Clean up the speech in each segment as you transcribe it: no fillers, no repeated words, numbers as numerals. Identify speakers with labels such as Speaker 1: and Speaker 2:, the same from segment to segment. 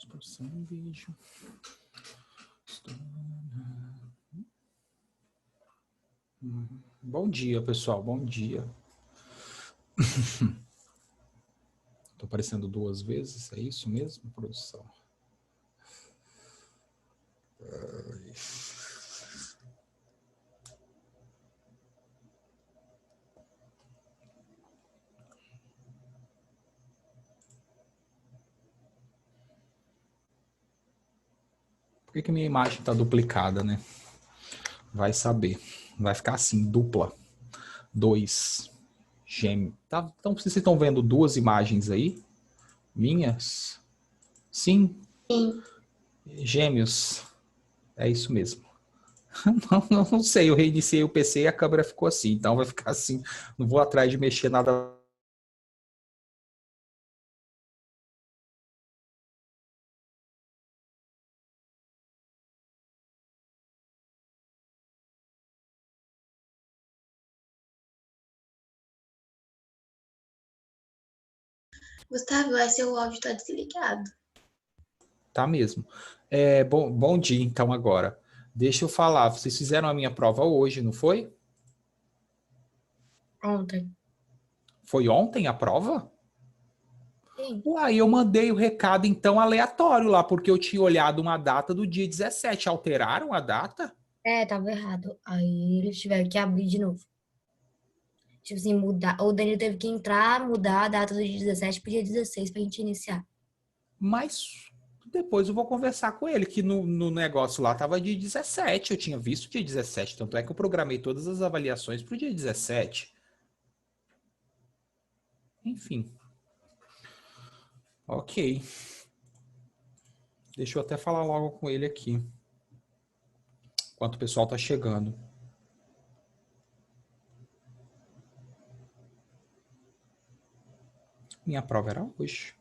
Speaker 1: Produção em vídeo. Bom dia, pessoal. Bom dia. Estou aparecendo 2 vezes, é isso mesmo, produção? Por que minha imagem está duplicada, né? Vai saber. Vai ficar assim, dupla. 2. Gêmeo. Tá, então, vocês estão vendo 2 imagens aí? Minhas? Sim?
Speaker 2: Sim.
Speaker 1: Gêmeos. É isso mesmo. Não sei, eu reiniciei o PC e a câmera ficou assim. Então vai ficar assim. Não vou atrás de mexer nada.
Speaker 2: Gustavo, eu acho que seu áudio tá desligado.
Speaker 1: Tá mesmo. Bom dia, então, agora. Deixa eu falar. Vocês fizeram a minha prova hoje, não foi?
Speaker 2: Ontem.
Speaker 1: Foi ontem a prova?
Speaker 2: Sim.
Speaker 1: Uai, eu mandei o recado, então, aleatório lá, porque eu tinha olhado uma data do dia 17. Alteraram a data?
Speaker 2: É, tava errado. Aí eles tiveram que abrir de novo. Tipo assim, mudar. O Danilo teve que entrar, mudar a data do dia 17 pro dia 16 pra gente iniciar.
Speaker 1: Mas depois eu vou conversar com ele, que no negócio lá tava dia 17. Eu tinha visto dia 17. Tanto é que eu programei todas as avaliações pro dia 17. Enfim. Ok. Deixa eu até falar logo com ele aqui. Enquanto o pessoal tá chegando. Minha prova era hoje.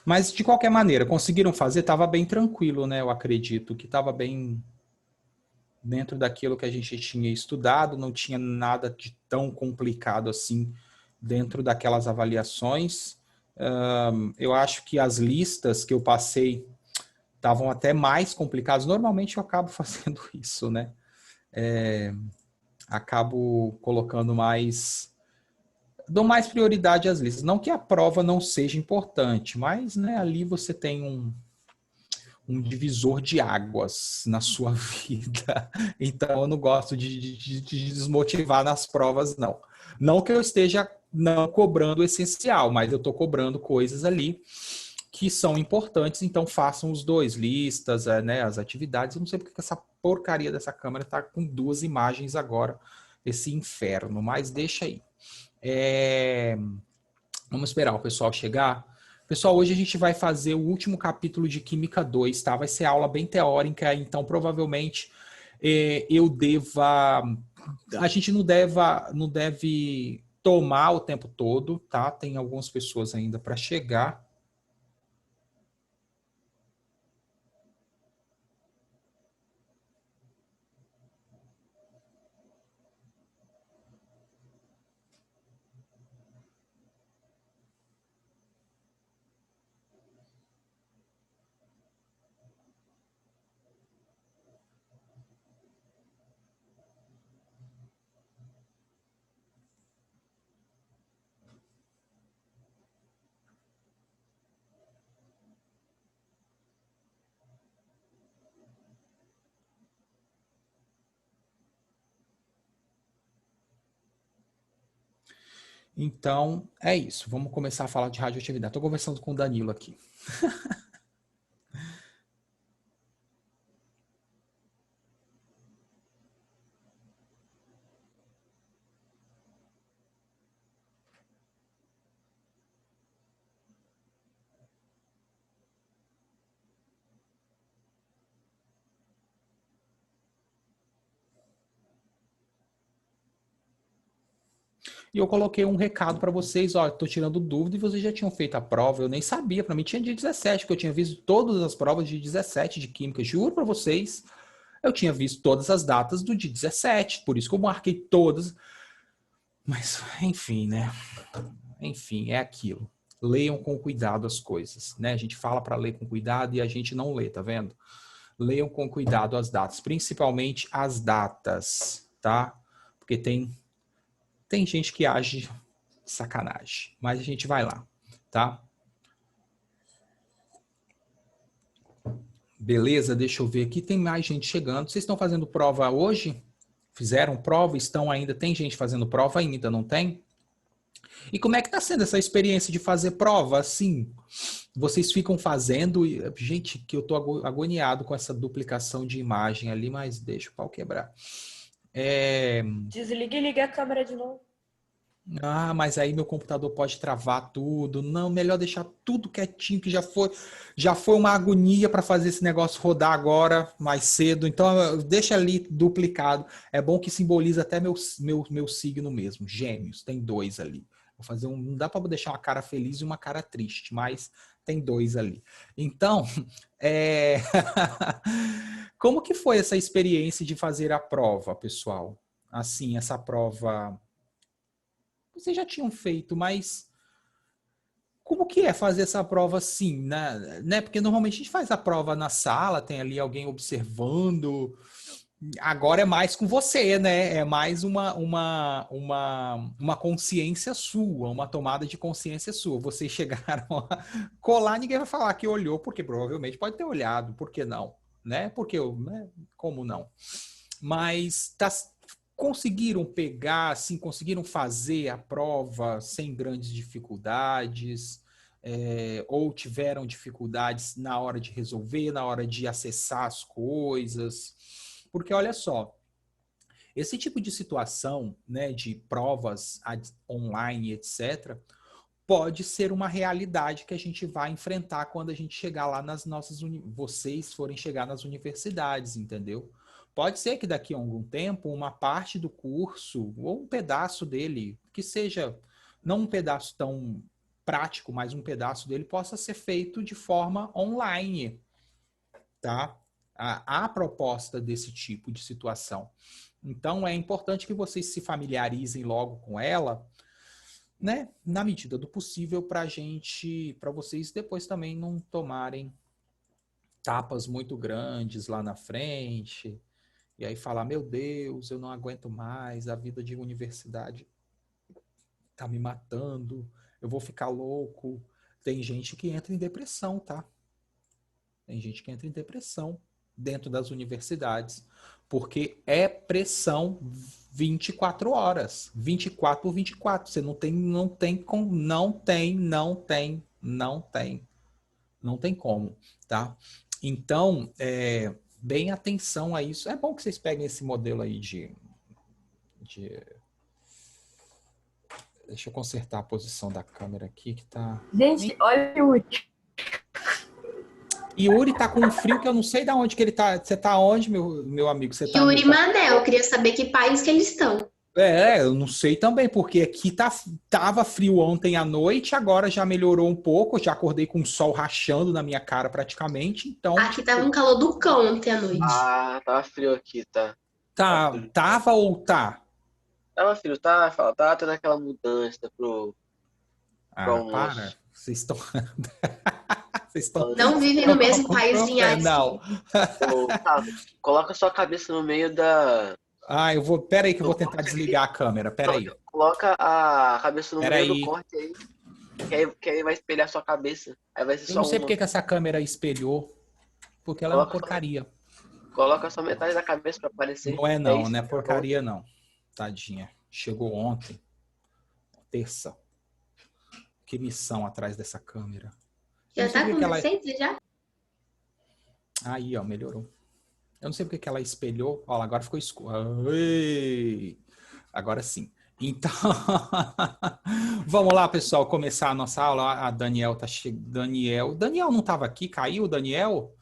Speaker 1: Mas, de qualquer maneira, conseguiram fazer? Estava bem tranquilo, né? Eu acredito que estava bem dentro daquilo que a gente tinha estudado, não tinha nada de tão complicado assim dentro daquelas avaliações. Eu acho que as listas que eu passei estavam até mais complicadas. Normalmente eu acabo fazendo isso, né? Acabo colocando mais. Dou mais prioridade às listas. Não que a prova não seja importante, mas né, ali você tem um divisor de águas na sua vida. Então eu não gosto de desmotivar nas provas, não. Não que eu esteja não cobrando o essencial, mas eu estou cobrando coisas ali que são importantes, então façam os 2, listas, né, as atividades. Eu não sei porque essa porcaria dessa câmera está com 2 imagens agora, esse inferno, mas deixa aí. Vamos esperar o pessoal chegar. Pessoal, hoje a gente vai fazer o último capítulo de Química 2, tá? Vai ser aula bem teórica, então provavelmente eu deva... A gente não deve tomar o tempo todo, tá? Tem algumas pessoas ainda para chegar. Então, é isso. Vamos começar a falar de radioatividade. Estou conversando com o Danilo aqui. E eu coloquei um recado para vocês, ó, tô tirando dúvida e vocês já tinham feito a prova. Eu nem sabia, para mim tinha dia 17, porque eu tinha visto todas as provas de 17 de química, juro para vocês. Eu tinha visto todas as datas do dia 17, por isso que eu marquei todas. Mas, enfim, né? Enfim, é aquilo. Leiam com cuidado as coisas, né? A gente fala para ler com cuidado e a gente não lê, tá vendo? Leiam com cuidado as datas, principalmente as datas, tá? Porque tem gente que age de sacanagem, mas a gente vai lá, tá? Beleza, deixa eu ver aqui, tem mais gente chegando. Vocês estão fazendo prova hoje? Fizeram prova? Estão ainda? Tem gente fazendo prova ainda, não tem? E como é que tá sendo essa experiência de fazer prova? Assim, vocês ficam fazendo... Gente, que eu tô agoniado com essa duplicação de imagem ali, mas deixa o pau quebrar.
Speaker 3: Desliga e liga a câmera de novo.
Speaker 1: Ah, mas aí meu computador pode travar tudo. Não, melhor deixar tudo quietinho, que já foi uma agonia para fazer esse negócio rodar agora, mais cedo. Então, deixa ali duplicado. É bom que simboliza até meu signo mesmo, Gêmeos. Tem 2 ali. Vou fazer não dá para deixar uma cara feliz e uma cara triste, mas tem 2 ali. Então, como que foi essa experiência de fazer a prova, pessoal? Assim, essa prova... Vocês já tinham feito, mas como que é fazer essa prova assim, né? Porque normalmente a gente faz a prova na sala, tem ali alguém observando. Agora é mais com você, né? É mais uma consciência sua, uma tomada de consciência sua. Vocês chegaram a colar, ninguém vai falar que olhou, porque provavelmente pode ter olhado, por que não? Né? Porque, né? Como não? Mas conseguiram pegar, assim, conseguiram fazer a prova sem grandes dificuldades, ou tiveram dificuldades na hora de resolver, na hora de acessar as coisas. Porque, olha só, esse tipo de situação, né, de provas online, etc., pode ser uma realidade que a gente vai enfrentar quando a gente chegar lá nas nossas... Vocês forem chegar nas universidades, entendeu? Pode ser que daqui a algum tempo uma parte do curso, ou um pedaço dele, que seja não um pedaço tão prático, mas um pedaço dele possa ser feito de forma online, tá? Há proposta desse tipo de situação. Então, é importante que vocês se familiarizem logo com ela, né? Na medida do possível, para vocês depois também não tomarem tapas muito grandes lá na frente. E aí falar, meu Deus, eu não aguento mais, a vida de universidade tá me matando, eu vou ficar louco. Tem gente que entra em depressão, tá? Tem gente que entra em depressão dentro das universidades, porque é pressão 24 horas, 24 por 24. Você não tem como, tá? Então, bem atenção a isso. É bom que vocês peguem esse modelo aí de... Deixa eu consertar a posição da câmera aqui, que tá...
Speaker 3: Gente, olha o Yuri.
Speaker 1: Yuri tá com um frio que eu não sei de onde que ele tá. Você tá onde, meu amigo? Você tá
Speaker 4: Yuri e Manel, eu queria saber que país que eles estão.
Speaker 1: Eu não sei também, porque aqui tava frio ontem à noite, agora já melhorou um pouco, já acordei com o sol rachando na minha cara praticamente, então...
Speaker 4: Aqui tava um calor do cão ontem à noite.
Speaker 5: Ah, tava frio aqui, tá?
Speaker 1: Tava ou tá?
Speaker 5: Tava frio, tá? Tá tendo aquela mudança pro almoço.
Speaker 1: Para. Vocês estão... Vocês estão...
Speaker 4: Não vivem no mesmo país de Inhaque.
Speaker 1: Não.
Speaker 5: Coloca sua cabeça no meio da...
Speaker 1: eu vou... Pera aí que eu vou tentar desligar a câmera, pera aí.
Speaker 5: Coloca a cabeça no meio do corte aí, que aí vai espelhar sua cabeça. Aí vai ser
Speaker 1: eu não sei porque que essa câmera espelhou, porque ela é uma porcaria.
Speaker 5: Coloca só metade da cabeça pra aparecer.
Speaker 1: Não é não, não é porcaria não. Tadinha. Chegou ontem. Terça. Que missão atrás dessa câmera.
Speaker 4: Já tá com decente, já?
Speaker 1: Aí, ó, melhorou. Eu não sei porque que ela espelhou. Olha, agora ficou escuro. Agora sim. Então, vamos lá, pessoal, começar a nossa aula. A Daniel tá chegando. Daniel não estava aqui? Caiu, Daniel?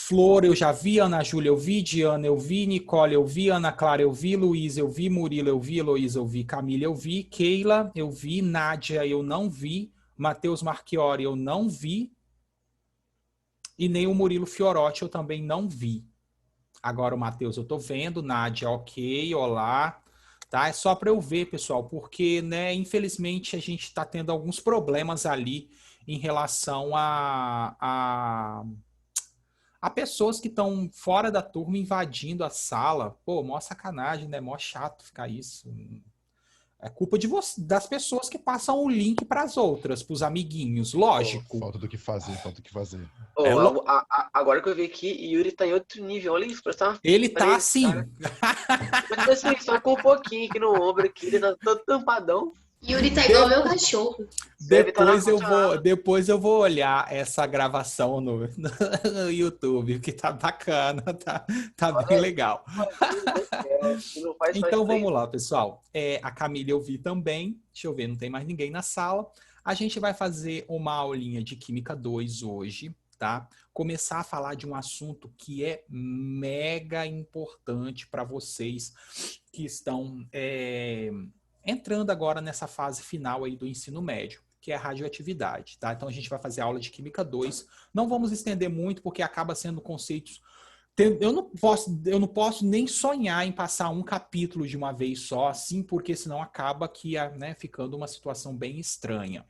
Speaker 1: Flor, eu já vi. Ana Júlia, eu vi. Diana, eu vi. Nicole, eu vi. Ana Clara, eu vi. Luiz, eu vi. Murilo, eu vi. Heloísa, eu vi. Camila, eu vi. Keila, eu vi. Nádia, eu não vi. Matheus Marchiori, eu não vi. E nem o Murilo Fiorotti, eu também não vi. Agora o Matheus, eu tô vendo. Nádia, ok. Olá. Tá? É só para eu ver, pessoal, porque, né, infelizmente, a gente está tendo alguns problemas ali em relação a pessoas que estão fora da turma invadindo a sala. Pô, mó sacanagem, né? Mó chato ficar isso. É culpa de das pessoas que passam o link para as outras, para os amiguinhos, lógico.
Speaker 6: Falta do que fazer, falta do que fazer.
Speaker 5: Agora que eu vi aqui, Yuri tá em outro nível, olha isso, tá?
Speaker 1: Ele tá assim.
Speaker 5: Mas assim, só com um pouquinho aqui no ombro, aqui, ele tá todo tampadão.
Speaker 4: Yuri tá igual meu cachorro.
Speaker 1: Depois eu vou olhar essa gravação no YouTube, que tá bacana, tá bem legal. Então vamos lá, pessoal. A Camila eu vi também. Deixa eu ver, não tem mais ninguém na sala. A gente vai fazer uma aulinha de Química 2 hoje, tá? Começar a falar de um assunto que é mega importante para vocês que estão entrando agora nessa fase final aí do ensino médio, que é a radioatividade, tá? Então a gente vai fazer aula de Química 2. Não vamos estender muito, porque acaba sendo conceitos... Eu não posso nem sonhar em passar um capítulo de uma vez só, assim, porque senão acaba que, né, ficando uma situação bem estranha.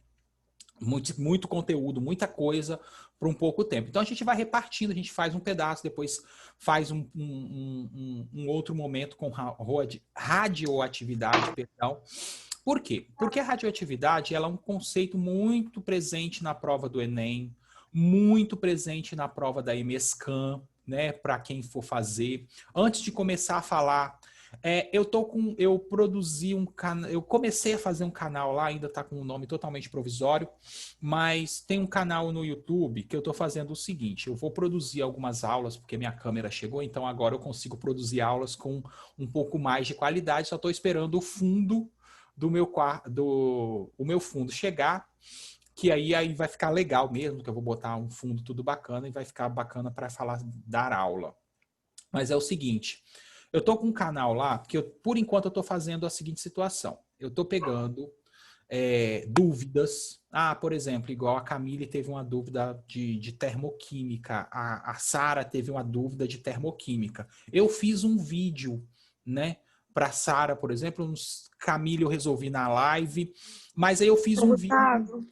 Speaker 1: Muito conteúdo, muita coisa por um pouco tempo. Então a gente vai repartindo, a gente faz um pedaço, depois faz um outro momento com radioatividade, perdão. Por quê? Porque a radioatividade ela é um conceito muito presente na prova do Enem, muito presente na prova da EMESCAM, né, para quem for fazer. Antes de começar a falar, eu produzi um canal, eu comecei a fazer um canal lá, ainda está com um nome totalmente provisório, mas tem um canal no YouTube que eu estou fazendo o seguinte: eu vou produzir algumas aulas, porque minha câmera chegou, então agora eu consigo produzir aulas com um pouco mais de qualidade, só estou esperando o fundo do meu fundo chegar, que aí vai ficar legal mesmo, que eu vou botar um fundo tudo bacana e vai ficar bacana para dar aula. Mas é o seguinte, eu tô com um canal lá, porque por enquanto eu tô fazendo a seguinte situação. Eu tô pegando dúvidas. Por exemplo, igual a Camille teve uma dúvida de termoquímica, a Sara teve uma dúvida de termoquímica. Eu fiz um vídeo, né? Para Sara, por exemplo, Camille eu resolvi na live, mas aí eu fiz um vídeo.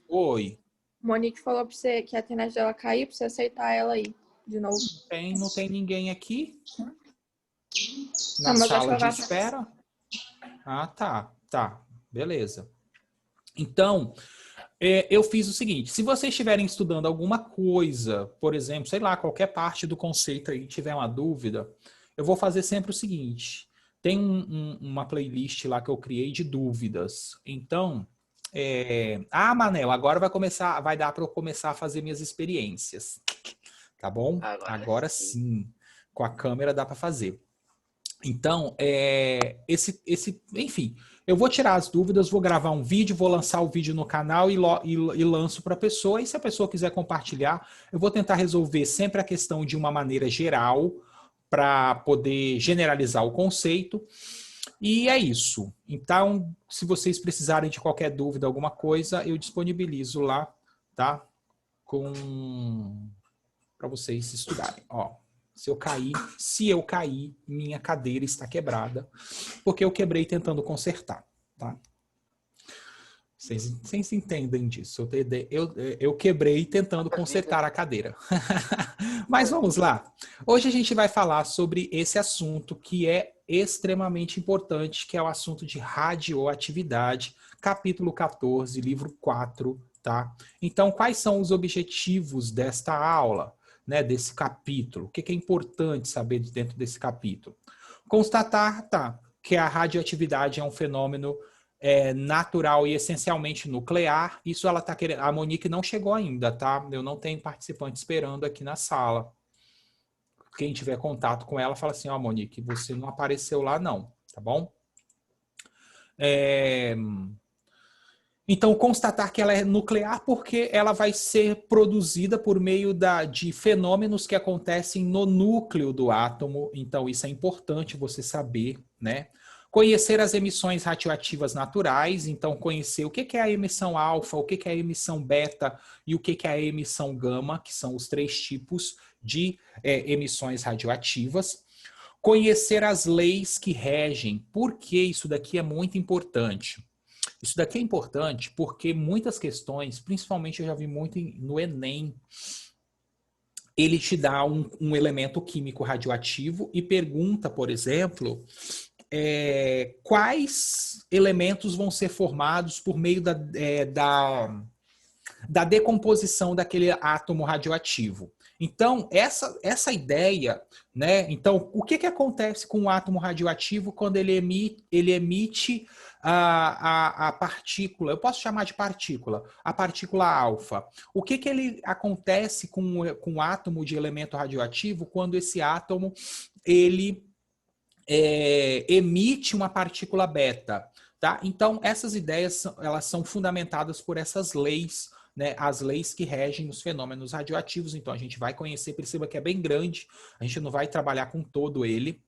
Speaker 1: Oi.
Speaker 3: Monique falou pra você que a internet dela caiu, pra você aceitar ela aí de novo.
Speaker 1: Não tem ninguém aqui na sala de espera. Tá. Beleza. Então, eu fiz o seguinte: se vocês estiverem estudando alguma coisa, por exemplo, sei lá, qualquer parte do conceito aí, tiver uma dúvida, eu vou fazer sempre o seguinte: tem uma playlist lá que eu criei de dúvidas. Então, Manel, agora vai dar para eu começar a fazer minhas experiências. Tá bom? Agora sim. Com a câmera dá para fazer. Então, enfim, eu vou tirar as dúvidas, vou gravar um vídeo, vou lançar o vídeo no canal e lanço para a pessoa. E se a pessoa quiser compartilhar, eu vou tentar resolver sempre a questão de uma maneira geral, para poder generalizar o conceito. E é isso. Então, se vocês precisarem de qualquer dúvida, alguma coisa, eu disponibilizo lá, tá? Para vocês estudarem. Ó, se eu cair, minha cadeira está quebrada, porque eu quebrei tentando consertar, tá? Vocês entendem disso. Eu quebrei tentando consertar a cadeira. Mas vamos lá. Hoje a gente vai falar sobre esse assunto que é extremamente importante, que é o assunto de radioatividade, capítulo 14, livro 4, tá? Então, quais são os objetivos desta aula, né, desse capítulo? O que é importante saber dentro desse capítulo? Constatar, que a radioatividade é um fenômeno natural e essencialmente nuclear. Isso ela tá querendo. A Monique não chegou ainda, tá? Eu não tenho participante esperando aqui na sala. Quem tiver contato com ela, fala assim: Monique, você não apareceu lá não, tá bom? Então, constatar que ela é nuclear porque ela vai ser produzida por meio de fenômenos que acontecem no núcleo do átomo. Então, isso é importante você saber, né? Conhecer as emissões radioativas naturais. Então, conhecer o que é a emissão alfa, o que é a emissão beta e o que é a emissão gama, que são os 3 tipos de emissões radioativas. Conhecer as leis que regem. Por que isso daqui é muito importante? Isso daqui é importante porque muitas questões, principalmente eu já vi muito no Enem, ele te dá um elemento químico radioativo e pergunta, por exemplo, quais elementos vão ser formados por meio da decomposição daquele átomo radioativo. Então, essa ideia, né? Então, o que acontece com o átomo radioativo quando ele emite a partícula? Eu posso chamar de partícula, a partícula alfa. O que ele acontece com o átomo de elemento radioativo quando esse átomo ele emite uma partícula beta? Tá? Então, essas ideias elas são fundamentadas por essas leis, né, as leis que regem os fenômenos radioativos. Então, a gente vai conhecer, perceba que é bem grande, a gente não vai trabalhar com todo ele.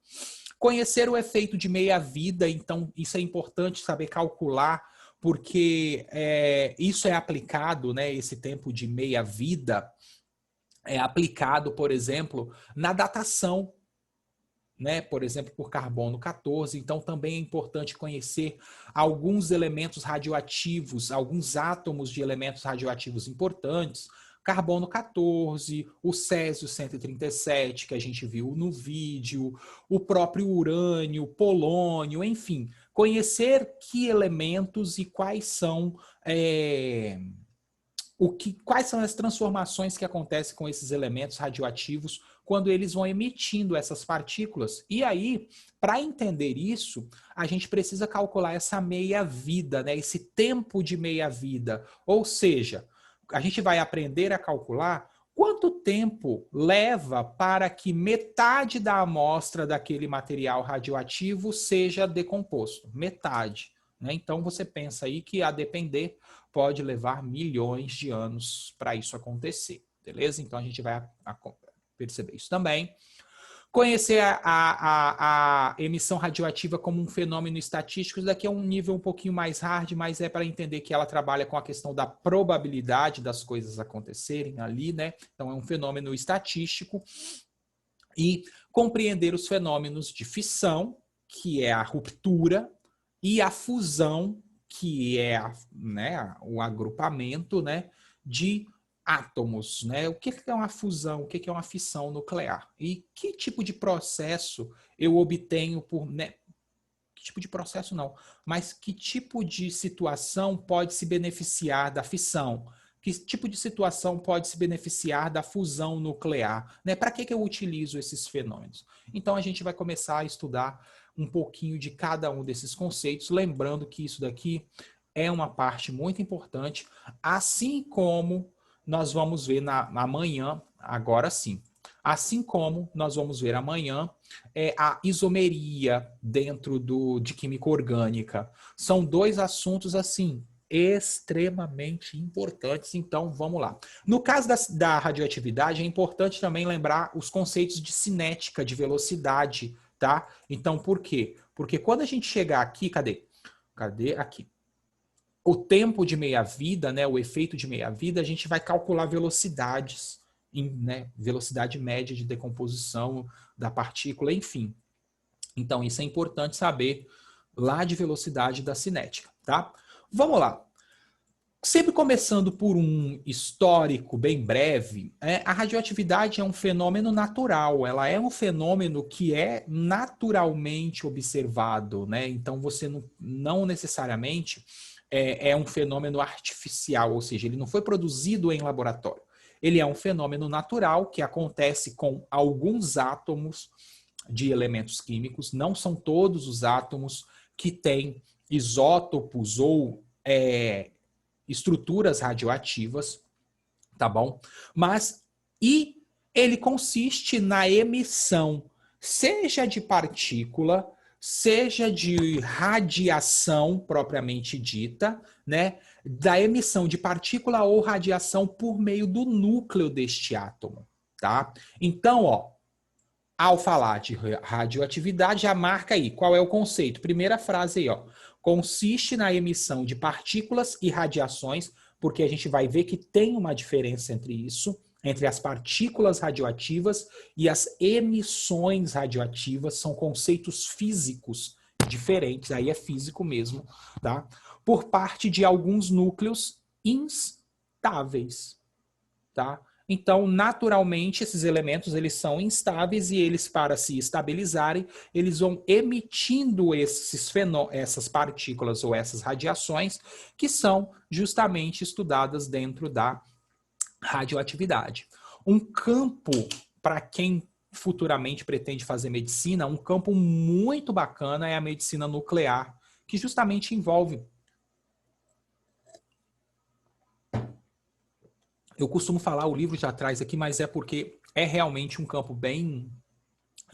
Speaker 1: Conhecer o efeito de meia-vida, então, isso é importante saber calcular, porque isso é aplicado, né, esse tempo de meia-vida é aplicado, por exemplo, na datação, né, por exemplo, por carbono 14. Então, também é importante conhecer alguns elementos radioativos, alguns átomos de elementos radioativos importantes, carbono 14, o césio 137, que a gente viu no vídeo, o próprio urânio, polônio, enfim, conhecer que elementos e quais são quais são as transformações que acontecem com esses elementos radioativos quando eles vão emitindo essas partículas. E aí, para entender isso, a gente precisa calcular essa meia-vida, né? Esse tempo de meia-vida. Ou seja, a gente vai aprender a calcular quanto tempo leva para que metade da amostra daquele material radioativo seja decomposto. Metade. Né? Então, você pensa aí que, a depender, pode levar milhões de anos para isso acontecer, beleza? Então, a gente vai perceber isso também. Conhecer a emissão radioativa como um fenômeno estatístico, isso daqui é um nível um pouquinho mais hard, mas é para entender que ela trabalha com a questão da probabilidade das coisas acontecerem ali, né? Então, é um fenômeno estatístico. E compreender os fenômenos de fissão, que é a ruptura, e a fusão, que é o agrupamento, né, de átomos. Né? O que é uma fusão? O que é uma fissão nuclear? E que tipo de processo eu obtenho por... Né, que tipo de processo não, mas que tipo de situação pode se beneficiar da fissão? Que tipo de situação pode se beneficiar da fusão nuclear? Né? Para que eu utilizo esses fenômenos? Então, a gente vai começar a estudar um pouquinho de cada um desses conceitos, lembrando que isso daqui é uma parte muito importante, assim como nós vamos ver amanhã, agora sim, assim como nós vamos ver amanhã a isomeria dentro de química orgânica. São 2 assuntos, assim, extremamente importantes, então vamos lá. No caso da radioatividade, é importante também lembrar os conceitos de cinética, de velocidade, tá? Então, por quê? Porque quando a gente chegar aqui, cadê aqui? O tempo de meia-vida, né, o efeito de meia-vida, a gente vai calcular velocidades, né, velocidade média de decomposição da partícula, enfim. Então, isso é importante saber lá de velocidade da cinética, tá? Vamos lá. Sempre começando por um histórico bem breve, a radioatividade é um fenômeno natural, ela é um fenômeno que é naturalmente observado, né? Então você não necessariamente é um fenômeno artificial, ou seja, ele não foi produzido em laboratório. Ele é um fenômeno natural que acontece com alguns átomos de elementos químicos, não são todos os átomos que têm isótopos ou estruturas radioativas, tá bom? E ele consiste na emissão, seja de partícula, seja de radiação propriamente dita, né? da emissão de partícula ou radiação por meio do núcleo deste átomo, tá? Então, ó, ao falar de radioatividade, já marca aí qual é o conceito. Primeira frase aí, ó. Consiste na emissão de partículas e radiações, porque a gente vai ver que tem uma diferença entre isso, entre as partículas radioativas e as emissões radioativas, são conceitos físicos diferentes, aí é físico mesmo, tá? Por parte de alguns núcleos instáveis, tá? Então, naturalmente, esses elementos, eles são instáveis e eles, para se estabilizarem, eles vão emitindo essas partículas ou essas radiações que são justamente estudadas dentro da radioatividade. Um campo, para quem futuramente pretende fazer medicina, um campo muito bacana é a medicina nuclear, que justamente envolve... Eu costumo falar, o livro já traz aqui, mas é porque é realmente um campo bem,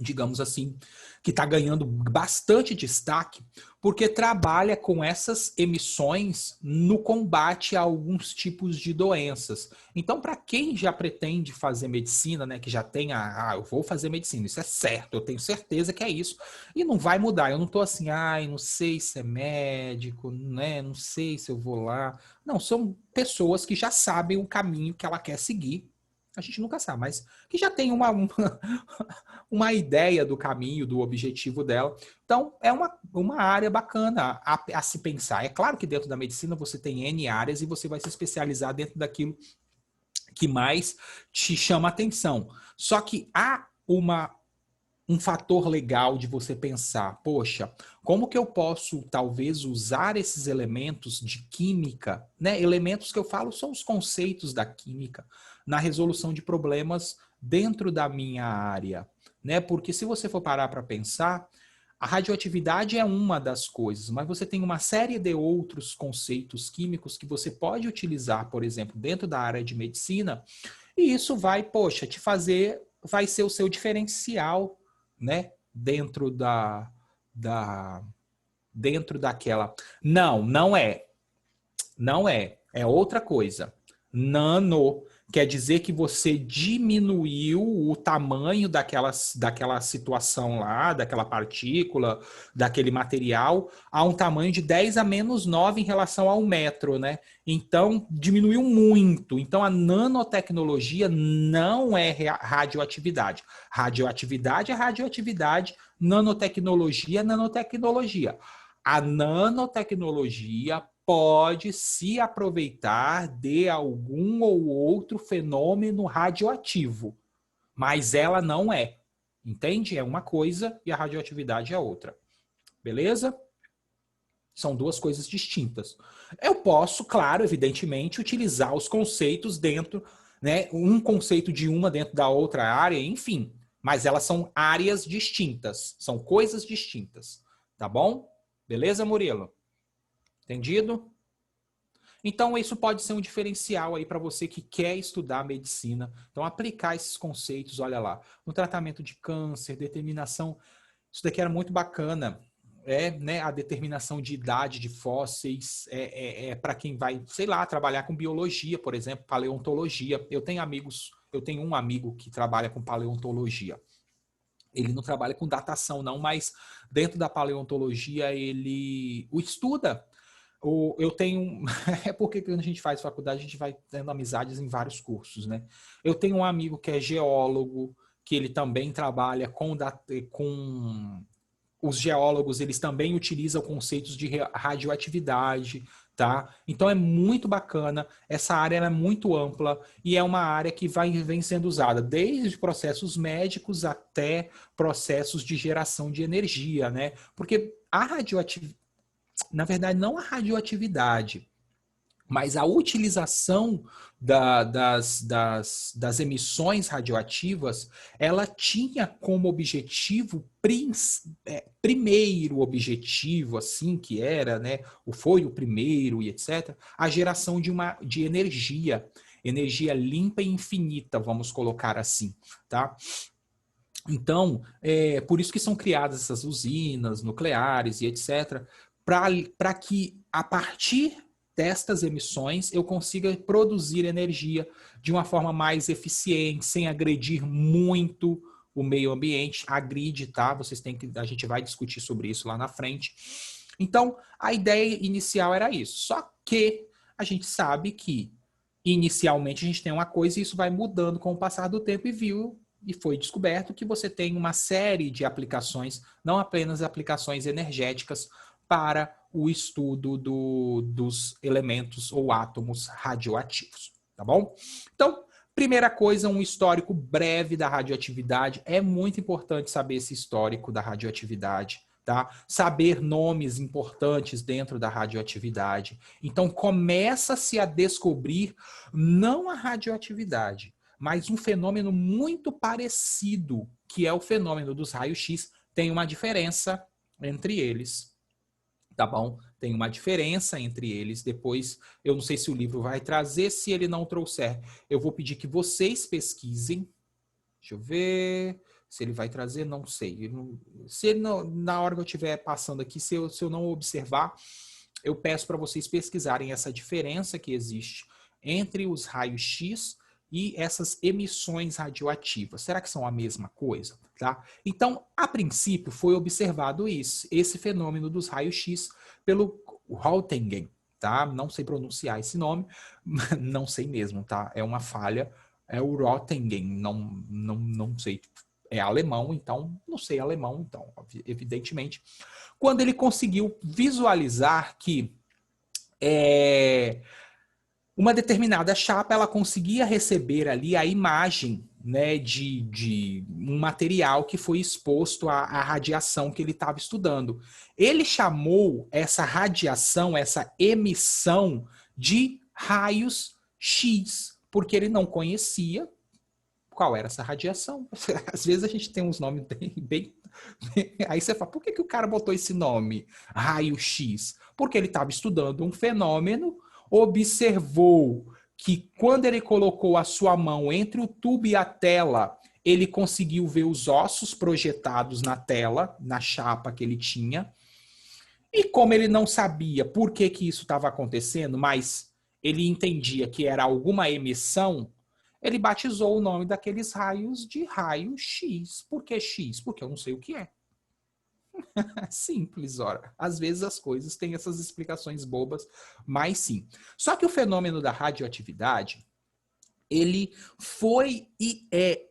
Speaker 1: digamos assim, que está ganhando bastante destaque, porque trabalha com essas emissões no combate a alguns tipos de doenças. Então, para quem já pretende fazer medicina, né, que já tem eu vou fazer medicina, isso é certo, eu tenho certeza que é isso, e não vai mudar. Eu não estou assim, não sei se é médico, né, não sei se eu vou lá. Não, são pessoas que já sabem o caminho que ela quer seguir. A gente nunca sabe, mas que já tem uma ideia do caminho, do objetivo dela. Então, é uma área bacana a se pensar. É claro que dentro da medicina você tem N áreas e você vai se especializar dentro daquilo que mais te chama atenção. Só que há um fator legal de você pensar, poxa, como que eu posso talvez usar esses elementos de química, né? Elementos que eu falo são os conceitos da química, na resolução de problemas dentro da minha área, né? Porque se você for parar para pensar, a radioatividade é uma das coisas, mas você tem uma série de outros conceitos químicos que você pode utilizar, por exemplo, dentro da área de medicina, e isso vai, poxa, vai ser o seu diferencial, né? Dentro daquela... Não é. Não é. É outra coisa. Nano quer dizer que você diminuiu o tamanho daquela situação lá, daquela partícula, daquele material, a um tamanho de 10 a menos 9 em relação ao metro, né? Então, diminuiu muito. Então, a nanotecnologia não é radioatividade. Radioatividade é radioatividade, nanotecnologia é nanotecnologia. A nanotecnologia pode se aproveitar de algum ou outro fenômeno radioativo, mas ela não é. Entende? É uma coisa e a radioatividade é outra. Beleza? São duas coisas distintas. Eu posso, claro, evidentemente, utilizar os conceitos dentro, né, um conceito de uma dentro da outra área, enfim, mas elas são áreas distintas, são coisas distintas, tá bom? Beleza, Murilo? Entendido? Então, isso pode ser um diferencial aí para você que quer estudar medicina. Então, aplicar esses conceitos, olha lá, no tratamento de câncer, determinação, isso daqui era muito bacana. Né, a determinação de idade de fósseis, para quem vai, sei lá, trabalhar com biologia, por exemplo, paleontologia. Eu tenho um amigo que trabalha com paleontologia. Ele não trabalha com datação, não, mas dentro da paleontologia ele o estuda. Eu tenho... É porque quando a gente faz faculdade, a gente vai tendo amizades em vários cursos, né? Eu tenho um amigo que é geólogo, que ele também trabalha com os geólogos, eles também utilizam conceitos de radioatividade, tá? Então é muito bacana, essa área é muito ampla e é uma área que vem sendo usada desde processos médicos até processos de geração de energia, né? Porque a radioatividade, na verdade, não a radioatividade, mas a utilização das emissões radioativas, ela tinha como objetivo, primeiro objetivo, assim que era, né, foi o primeiro e etc., a geração de energia limpa e infinita, vamos colocar assim, tá? Então, por isso que são criadas essas usinas nucleares e etc., para que a partir destas emissões eu consiga produzir energia de uma forma mais eficiente, sem agredir muito o meio ambiente. Agride, tá? A gente vai discutir sobre isso lá na frente. Então, a ideia inicial era isso. Só que a gente sabe que inicialmente a gente tem uma coisa e isso vai mudando com o passar do tempo e foi descoberto que você tem uma série de aplicações, não apenas aplicações energéticas, para o estudo dos elementos ou átomos radioativos, tá bom? Então, primeira coisa, um histórico breve da radioatividade. É muito importante saber esse histórico da radioatividade, tá? Saber nomes importantes dentro da radioatividade. Então, começa-se a descobrir não a radioatividade, mas um fenômeno muito parecido, que é o fenômeno dos raios-x. Tem uma diferença entre eles. Tá bom? Tem uma diferença entre eles. Depois, eu não sei se o livro vai trazer. Se ele não trouxer, eu vou pedir que vocês pesquisem. Deixa eu ver se ele vai trazer, não sei. Se ele não, na hora que eu estiver passando aqui, se eu não observar, eu peço para vocês pesquisarem essa diferença que existe entre os raios-x e essas emissões radioativas. Será que são a mesma coisa? Tá? Então, a princípio, foi observado esse fenômeno dos raios-x pelo Röntgen, tá? Não sei pronunciar esse nome, não sei mesmo, tá? É uma falha, é o Röntgen, não sei, é alemão, então, não sei alemão, então, evidentemente. Quando ele conseguiu visualizar que uma determinada chapa, ela conseguia receber ali a imagem, né, de um material que foi exposto à radiação que ele estava estudando. Ele chamou essa radiação, essa emissão de raios X, porque ele não conhecia qual era essa radiação. Às vezes a gente tem uns nomes bem... Aí você fala, por que o cara botou esse nome, raio X? Porque ele estava estudando um fenômeno, observou que quando ele colocou a sua mão entre o tubo e a tela, ele conseguiu ver os ossos projetados na tela, na chapa que ele tinha. E como ele não sabia por que isso estava acontecendo, mas ele entendia que era alguma emissão, ele batizou o nome daqueles raios de raio X. Por que X? Porque eu não sei o que é. Simples, ora. Às vezes as coisas têm essas explicações bobas, mas sim. Só que o fenômeno da radioatividade, ele foi e é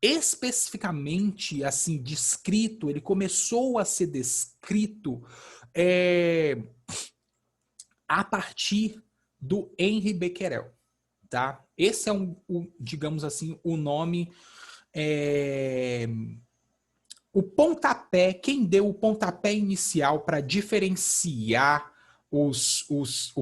Speaker 1: especificamente assim descrito, ele começou a ser descrito a partir do Henri Becquerel, tá? Esse é digamos assim, o nome... O pontapé, quem deu o pontapé inicial para diferenciar o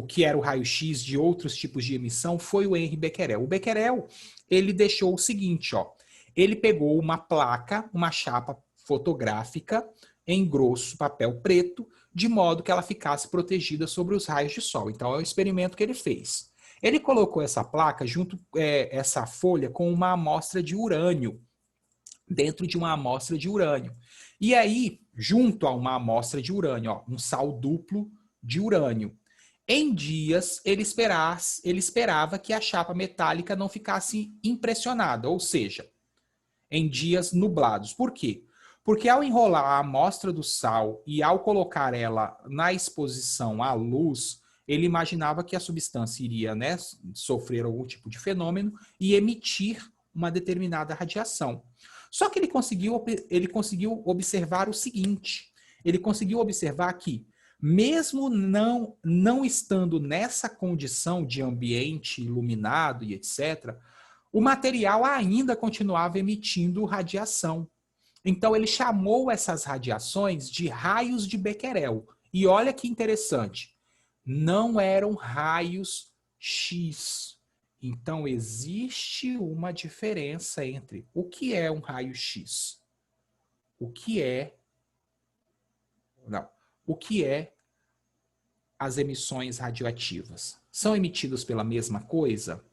Speaker 1: que era o raio-x de outros tipos de emissão foi o Henri Becquerel. O Becquerel, ele deixou o seguinte, ó, ele pegou uma placa, uma chapa fotográfica em grosso papel preto, de modo que ela ficasse protegida sobre os raios de sol. Então é o experimento que ele fez. Ele colocou essa placa junto, essa folha, com uma amostra de urânio, dentro de uma amostra de urânio. E aí, junto a uma amostra de urânio, ó, um sal duplo de urânio. Em dias, ele esperava que a chapa metálica não ficasse impressionada, ou seja, em dias nublados. Por quê? Porque ao enrolar a amostra do sal e ao colocar ela na exposição à luz, ele imaginava que a substância iria, né, sofrer algum tipo de fenômeno e emitir uma determinada radiação. Só que ele conseguiu observar o seguinte, ele conseguiu observar que, mesmo não estando nessa condição de ambiente iluminado e etc., o material ainda continuava emitindo radiação. Então ele chamou essas radiações de raios de Becquerel. E olha que interessante, não eram raios X. Então, existe uma diferença entre o que é um raio-x, o que é as emissões radioativas. São emitidas pela mesma coisa?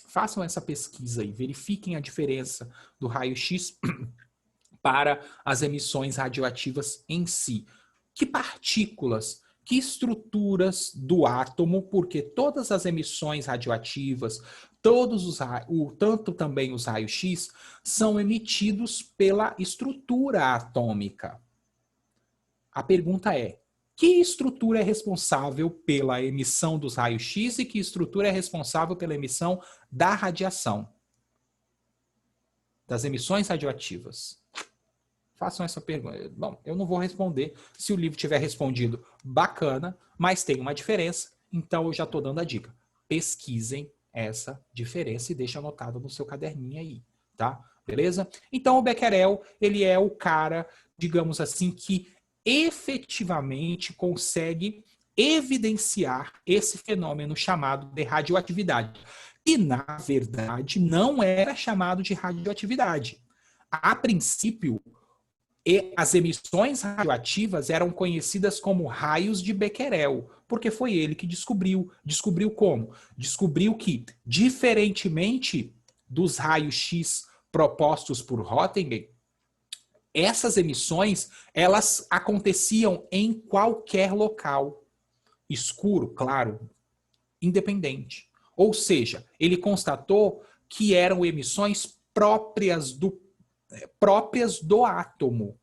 Speaker 1: Façam essa pesquisa aí, verifiquem a diferença do raio-x para as emissões radioativas em si. Que partículas que estruturas do átomo, porque todas as emissões radioativas, tanto também os raios-x, são emitidos pela estrutura atômica. A pergunta é, que estrutura é responsável pela emissão dos raios-x e que estrutura é responsável pela emissão da radiação? Das emissões radioativas. Façam essa pergunta. Bom, eu não vou responder. Se o livro tiver respondido, bacana, mas tem uma diferença, então eu já estou dando a dica. Pesquisem essa diferença e deixem anotado no seu caderninho aí, tá? Beleza? Então o Becquerel, ele é o cara, digamos assim, que efetivamente consegue evidenciar esse fenômeno chamado de radioatividade. E, na verdade, não era chamado de radioatividade. A princípio, as emissões radioativas eram conhecidas como raios de Becquerel, porque foi ele que descobriu. Descobriu como? Descobriu que, diferentemente dos raios-x propostos por Röntgen, essas emissões, elas aconteciam em qualquer local. Escuro, claro, independente. Ou seja, ele constatou que eram emissões próprias do átomo.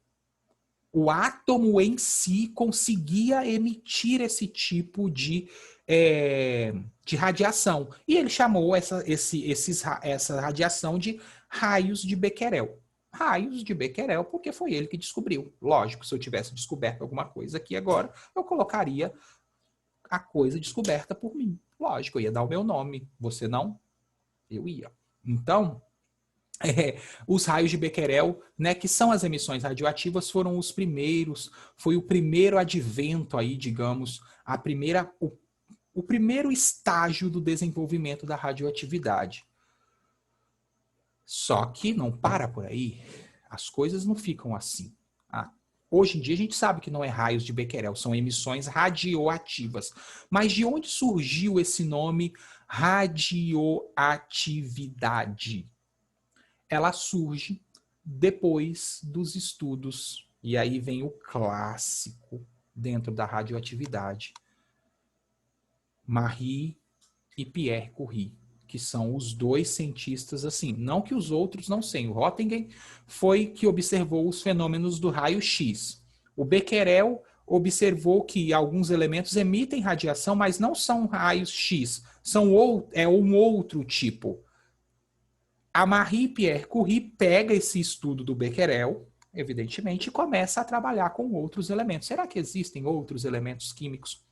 Speaker 1: O átomo em si conseguia emitir esse tipo de radiação. E ele chamou essa radiação de raios de Becquerel. Raios de Becquerel, porque foi ele que descobriu. Lógico, se eu tivesse descoberto alguma coisa aqui agora, eu colocaria a coisa descoberta por mim. Lógico, eu ia dar o meu nome. Você não? Eu ia. Então, os raios de Becquerel, né, que são as emissões radioativas, foram os primeiros, foi o primeiro advento aí, digamos, o primeiro estágio do desenvolvimento da radioatividade. Só que não para por aí, as coisas não ficam assim. Hoje em dia a gente sabe que não é raios de Becquerel, são emissões radioativas. Mas de onde surgiu esse nome radioatividade? Ela surge depois dos estudos, e aí vem o clássico dentro da radioatividade. Marie e Pierre Curie, que são os dois cientistas, assim, não que os outros não sejam. O Röntgen foi que observou os fenômenos do raio-x. O Becquerel observou que alguns elementos emitem radiação, mas não são raios-x, é um outro tipo. A Marie e Pierre Curie pega esse estudo do Becquerel, evidentemente, e começa a trabalhar com outros elementos. Será que existem outros elementos químicos,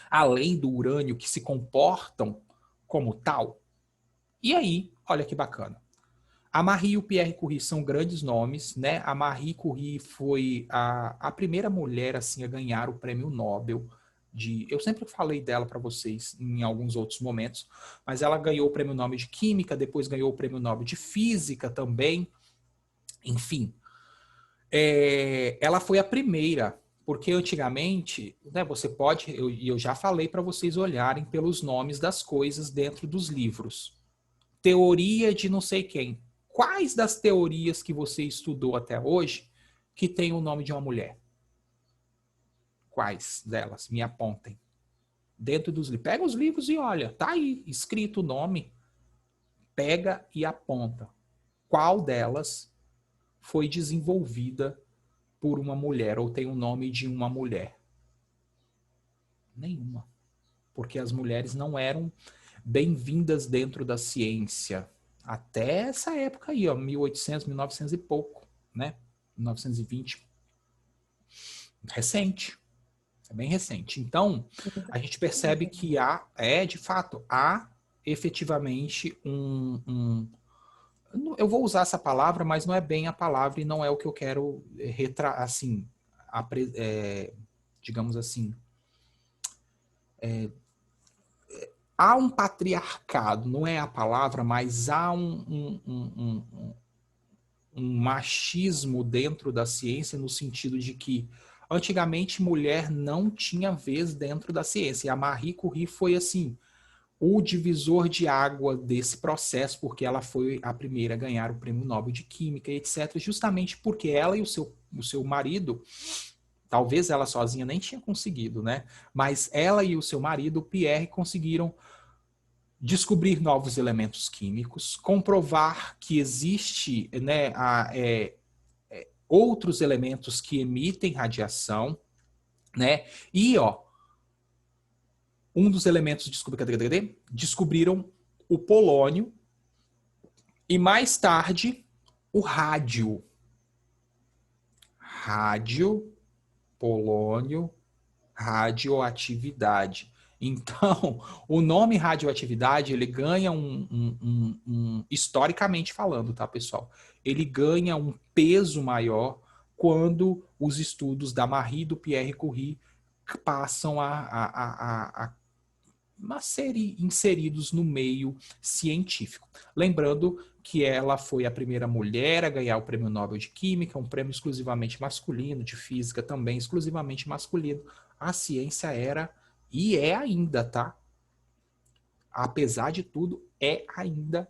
Speaker 1: além do urânio, que se comportam como tal? E aí, olha que bacana. A Marie e o Pierre Curie são grandes nomes, né? A Marie Curie foi a primeira mulher assim a ganhar o prêmio Nobel. Eu sempre falei dela para vocês em alguns outros momentos, mas ela ganhou o prêmio Nobel de Química, depois ganhou o prêmio Nobel de Física também. Enfim, ela foi a primeira, porque antigamente, né, você pode, eu já falei para vocês olharem pelos nomes das coisas dentro dos livros. Teoria de não sei quem. Quais das teorias que você estudou até hoje que tem o nome de uma mulher? Quais delas? Me apontem. Dentro dos livros. Pega os livros e olha, tá aí, escrito o nome. Pega e aponta. Qual delas foi desenvolvida por uma mulher ou tem o nome de uma mulher? Nenhuma. Porque as mulheres não eram bem-vindas dentro da ciência. Até essa época aí, ó, 1800, 1900 e pouco, né? 1920. Recente. É bem recente. Então, a gente percebe que de fato, há efetivamente eu vou usar essa palavra, mas não é bem a palavra e não é o que eu quero digamos assim, há um patriarcado, não é a palavra, mas há um machismo dentro da ciência no sentido de que antigamente mulher não tinha vez dentro da ciência. E a Marie Curie foi assim, o divisor de água desse processo, porque ela foi a primeira a ganhar o prêmio Nobel de Química, etc., justamente porque ela e o seu marido, Talvez ela sozinha nem tinha conseguido, né? Mas ela e o seu marido, Pierre, conseguiram descobrir novos elementos químicos, comprovar que existe, né, outros elementos que emitem radiação, né? E, ó, um dos elementos descobriram o polônio e mais tarde o rádio. Rádio, polônio, radioatividade. Então, o nome radioatividade, ele ganha historicamente falando, tá, pessoal? Ele ganha um peso maior quando os estudos da Marie e do Pierre Curie passam a ser inseridos no meio científico. Lembrando que ela foi a primeira mulher a ganhar o Prêmio Nobel de Química, um prêmio exclusivamente masculino, de física também exclusivamente masculino. A ciência era e é ainda, tá? Apesar de tudo, é ainda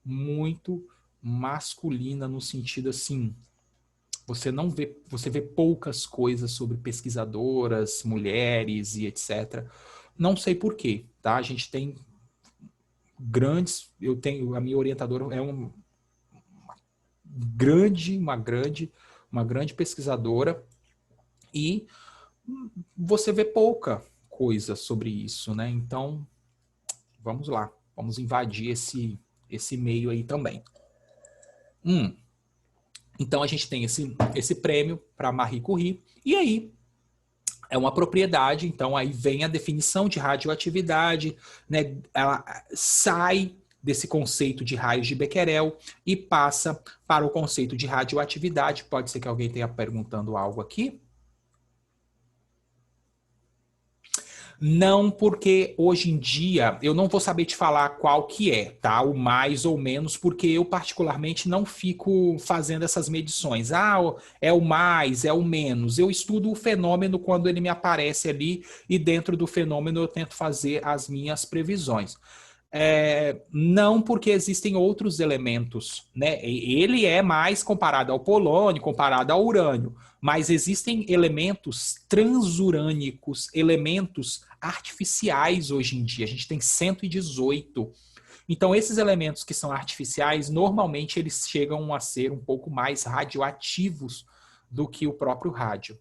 Speaker 1: muito masculina no sentido assim, você vê poucas coisas sobre pesquisadoras, mulheres e etc. Não sei por quê, tá? A gente tem a minha orientadora é uma grande pesquisadora e você vê pouca coisa sobre isso, né? Então, vamos lá, vamos invadir esse meio aí também. Então, a gente tem esse prêmio para Marie Curie, e aí é uma propriedade, então aí vem a definição de radioatividade, né? Ela sai desse conceito de raios de Becquerel e passa para o conceito de radioatividade. Pode ser que alguém tenha perguntando algo aqui. Não, porque hoje em dia eu não vou saber te falar qual que é, tá? O mais ou menos, porque eu particularmente não fico fazendo essas medições. Ah, é o mais, é o menos. Eu estudo o fenômeno quando ele me aparece ali e dentro do fenômeno eu tento fazer as minhas previsões. Não porque existem outros elementos, né? Ele é mais comparado ao polônio, comparado ao urânio, mas existem elementos transurânicos, elementos artificiais hoje em dia. A gente tem 118. Então, esses elementos que são artificiais, normalmente eles chegam a ser um pouco mais radioativos do que o próprio rádio.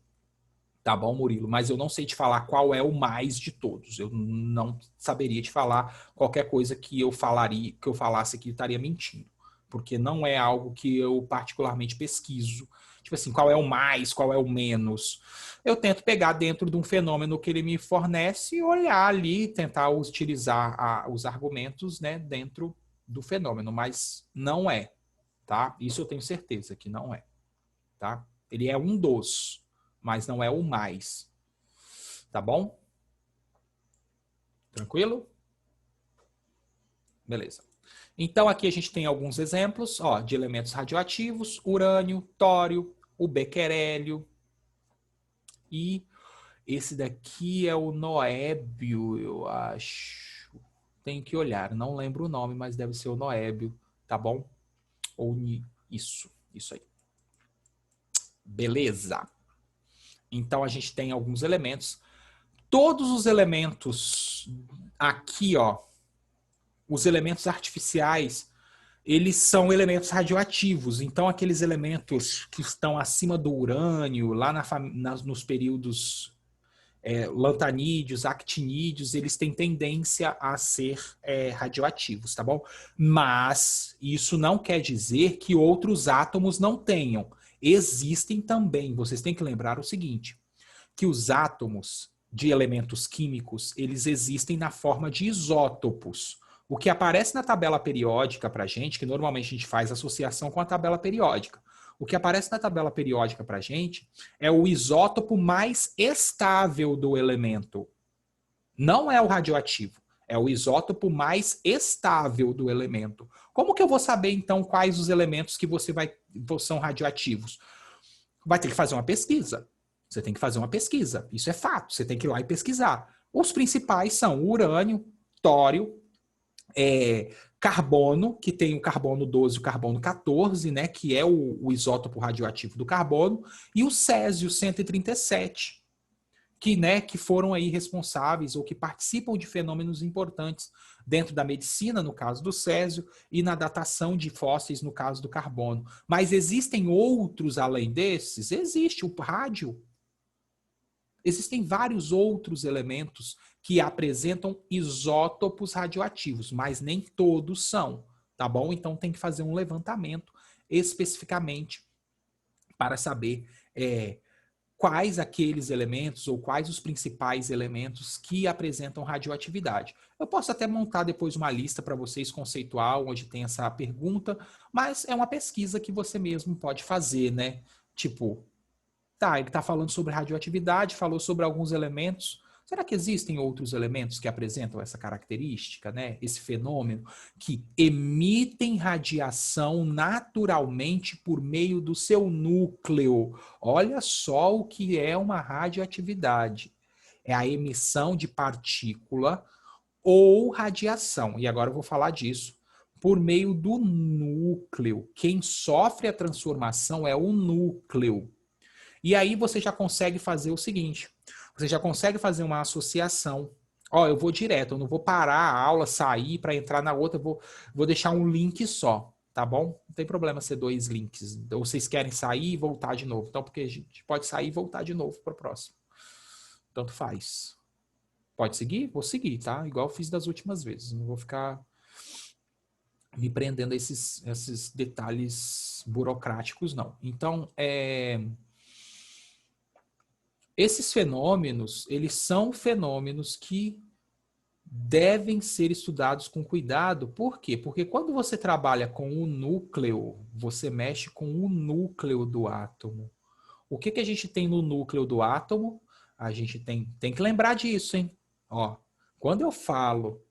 Speaker 1: Tá bom, Murilo? Mas eu não sei te falar qual é o mais de todos. Eu não saberia te falar qualquer coisa que eu falasse aqui estaria mentindo. Porque não é algo que eu particularmente pesquiso. Tipo assim, qual é o mais, qual é o menos. Eu tento pegar dentro de um fenômeno que ele me fornece e olhar ali, tentar utilizar os argumentos, né, dentro do fenômeno. Mas não é, tá? Isso eu tenho certeza que não é, tá? Ele é um dos, mas não é o mais. Tá bom? Tranquilo? Beleza. Então, aqui a gente tem alguns exemplos, ó, de elementos radioativos: urânio, tório, o bequerélio. E esse daqui é o noébio, eu acho. Tenho que olhar, não lembro o nome, mas deve ser o noébio, tá bom? Ou isso aí. Beleza. Então, a gente tem alguns elementos. Todos os elementos aqui, ó, os elementos artificiais, eles são elementos radioativos. Então, aqueles elementos que estão acima do urânio, lá nos períodos lantanídeos, actinídeos, eles têm tendência a ser radioativos, tá bom? Mas isso não quer dizer que outros átomos não tenham. Existem também. Vocês têm que lembrar o seguinte, que os átomos de elementos químicos, eles existem na forma de isótopos. O que aparece na tabela periódica para a gente, que normalmente a gente faz associação com a tabela periódica, o que aparece na tabela periódica para a gente é o isótopo mais estável do elemento. Não é o radioativo, é o isótopo mais estável do elemento. Como que eu vou saber, então, quais os elementos que são radioativos? Vai ter que fazer uma pesquisa. Você tem que fazer uma pesquisa. Isso é fato. Você tem que ir lá e pesquisar. Os principais são o urânio, tório, Carbono, que tem o carbono 12 e o carbono 14, né, que é o isótopo radioativo do carbono, e o césio 137, que foram aí responsáveis ou que participam de fenômenos importantes dentro da medicina, no caso do césio, e na datação de fósseis, no caso do carbono. Mas existem outros além desses? Existe o rádio. Existem vários outros elementos que apresentam isótopos radioativos, mas nem todos são, tá bom? Então tem que fazer um levantamento especificamente para saber quais aqueles elementos ou quais os principais elementos que apresentam radioatividade. Eu posso até montar depois uma lista para vocês conceitual, onde tem essa pergunta, mas é uma pesquisa que você mesmo pode fazer, né? Tipo, tá, ele está falando sobre radioatividade, falou sobre alguns elementos. Será que existem outros elementos que apresentam essa característica, né? Esse fenômeno, que emitem radiação naturalmente por meio do seu núcleo? Olha só o que é uma radioatividade. É a emissão de partícula ou radiação. E agora eu vou falar disso. Por meio do núcleo. Quem sofre a transformação é o núcleo. E aí você já consegue fazer o seguinte, você já consegue fazer uma associação. Ó, eu vou direto, eu não vou parar a aula, sair para entrar na outra, eu vou deixar um link só, tá bom? Não tem problema ser 2 links. Ou vocês querem sair e voltar de novo. Então, porque a gente pode sair e voltar de novo para o próximo. Tanto faz. Pode seguir? Vou seguir, tá? Igual eu fiz das últimas vezes. Não vou ficar me prendendo a esses detalhes burocráticos, não. Então, esses fenômenos, eles são fenômenos que devem ser estudados com cuidado. Por quê? Porque quando você trabalha com o núcleo, você mexe com o núcleo do átomo. O que a gente tem no núcleo do átomo? A gente tem que lembrar disso, hein? Ó, quando eu falo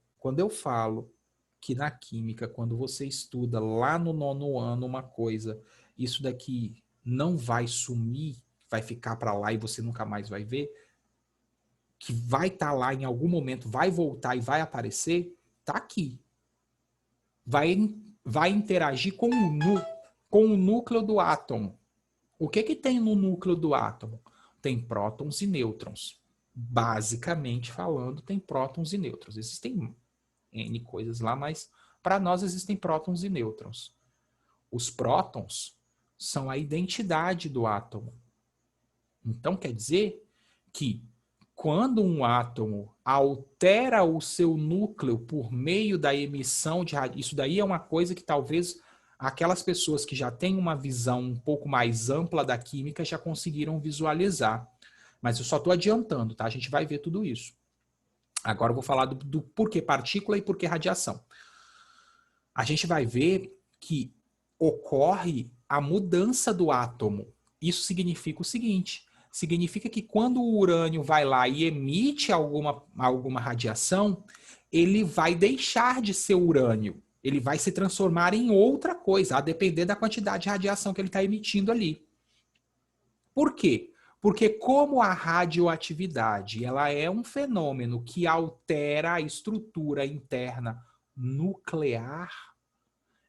Speaker 1: que na química, quando você estuda lá no 9º ano uma coisa, isso daqui não vai sumir, vai ficar para lá e você nunca mais vai ver, que vai estar lá em algum momento, vai voltar e vai aparecer, tá aqui. Vai interagir com o núcleo do átomo. O que tem no núcleo do átomo? Tem prótons e nêutrons. Basicamente falando, tem prótons e nêutrons. Existem N coisas lá, mas para nós existem prótons e nêutrons. Os prótons são a identidade do átomo. Então, quer dizer que quando um átomo altera o seu núcleo por meio da emissão de radiação, isso daí é uma coisa que talvez aquelas pessoas que já têm uma visão um pouco mais ampla da química já conseguiram visualizar. Mas eu só estou adiantando, tá? A gente vai ver tudo isso. Agora eu vou falar do porquê partícula e porquê radiação. A gente vai ver que ocorre a mudança do átomo. Isso significa o seguinte: significa que quando o urânio vai lá e emite alguma radiação, ele vai deixar de ser urânio. Ele vai se transformar em outra coisa, a depender da quantidade de radiação que ele está emitindo ali. Por quê? Porque como a radioatividade ela é um fenômeno que altera a estrutura interna nuclear,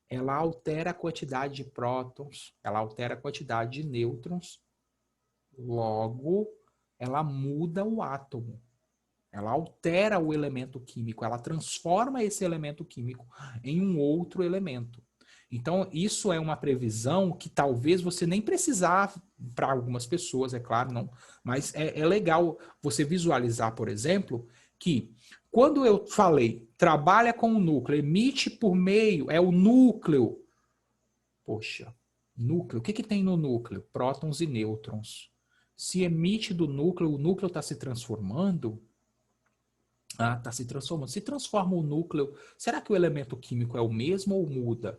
Speaker 1: ela altera a quantidade de prótons, ela altera a quantidade de nêutrons, logo ela muda o átomo. Ela altera o elemento químico, ela transforma esse elemento químico em um outro elemento. Então, isso é uma previsão que talvez você nem precisar, para algumas pessoas, é claro, não, mas é legal você visualizar, por exemplo, que quando eu falei, trabalha com o núcleo, emite por meio, é o núcleo. Poxa, núcleo, o que tem no núcleo? Prótons e nêutrons. Se emite do núcleo, o núcleo está se transformando. Está se transformando. Se transforma o núcleo, será que o elemento químico é o mesmo ou muda?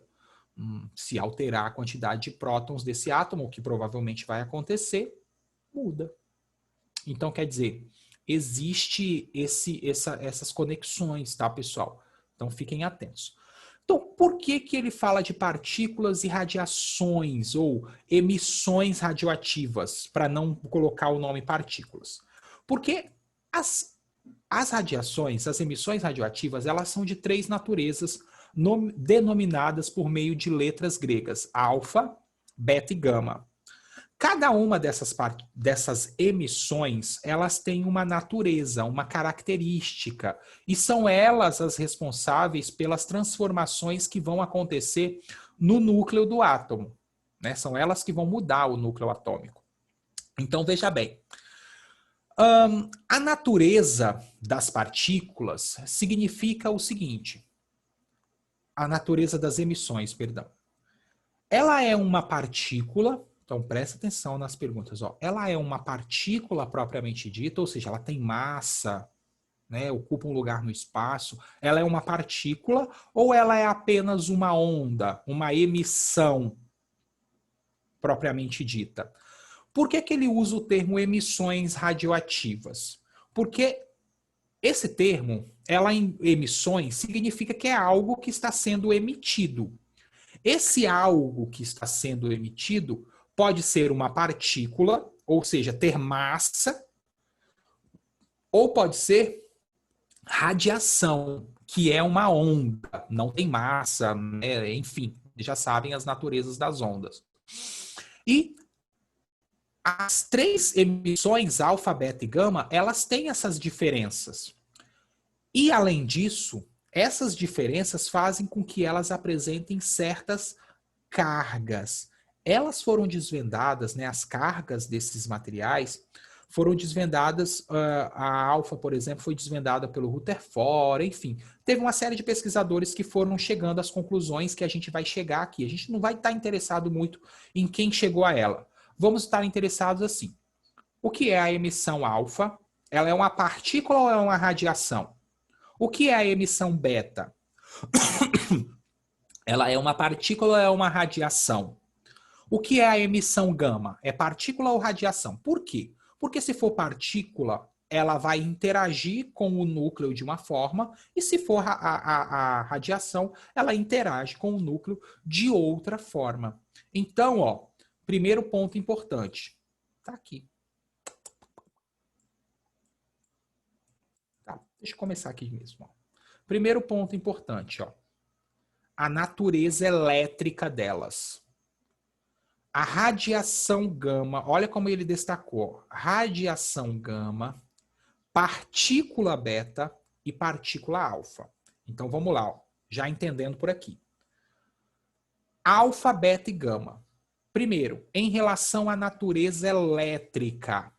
Speaker 1: Se alterar a quantidade de prótons desse átomo, o que provavelmente vai acontecer, muda. Então, quer dizer, existe essas conexões, tá, pessoal? Então, fiquem atentos. Então, por que ele fala de partículas e radiações ou emissões radioativas, para não colocar o nome partículas? Porque As radiações, as emissões radioativas, elas são de 3 naturezas denominadas por meio de letras gregas: alfa, beta e gama. Cada uma dessas emissões, elas têm uma natureza, uma característica, e são elas as responsáveis pelas transformações que vão acontecer no núcleo do átomo, né? São elas que vão mudar o núcleo atômico. Então, veja bem, a natureza das partículas significa o seguinte, a natureza das emissões, perdão. Ela é uma partícula. Então, presta atenção nas perguntas. Ó. Ela é uma partícula propriamente dita, ou seja, ela tem massa, né, ocupa um lugar no espaço. Ela é uma partícula ou ela é apenas uma onda, uma emissão propriamente dita? Por que ele usa o termo emissões radioativas? Porque esse termo, ela em emissões, significa que é algo que está sendo emitido. Esse algo que está sendo emitido pode ser uma partícula, ou seja, ter massa, ou pode ser radiação, que é uma onda, não tem massa, né? Enfim, já sabem as naturezas das ondas. E as 3 emissões, alfa, beta e gama, elas têm essas diferenças. E, além disso, essas diferenças fazem com que elas apresentem certas cargas. Elas foram desvendadas, né, as cargas desses materiais foram desvendadas, a alfa, por exemplo, foi desvendada pelo Rutherford, enfim. Teve uma série de pesquisadores que foram chegando às conclusões que a gente vai chegar aqui. A gente não vai estar interessado muito em quem chegou a ela. Vamos estar interessados assim. O que é a emissão alfa? Ela é uma partícula ou é uma radiação? O que é a emissão beta? Ela é uma partícula ou é uma radiação? O que é a emissão gama? É partícula ou radiação? Por quê? Porque se for partícula, ela vai interagir com o núcleo de uma forma, e se for a radiação, ela interage com o núcleo de outra forma. Então, ó, primeiro ponto importante. Tá aqui. Tá, deixa eu começar aqui mesmo. Ó. Primeiro ponto importante, ó. A natureza elétrica delas. A radiação gama, olha como ele destacou. Radiação gama, partícula beta e partícula alfa. Então vamos lá, ó, já entendendo por aqui. Alfa, beta e gama. Primeiro, em relação à natureza elétrica.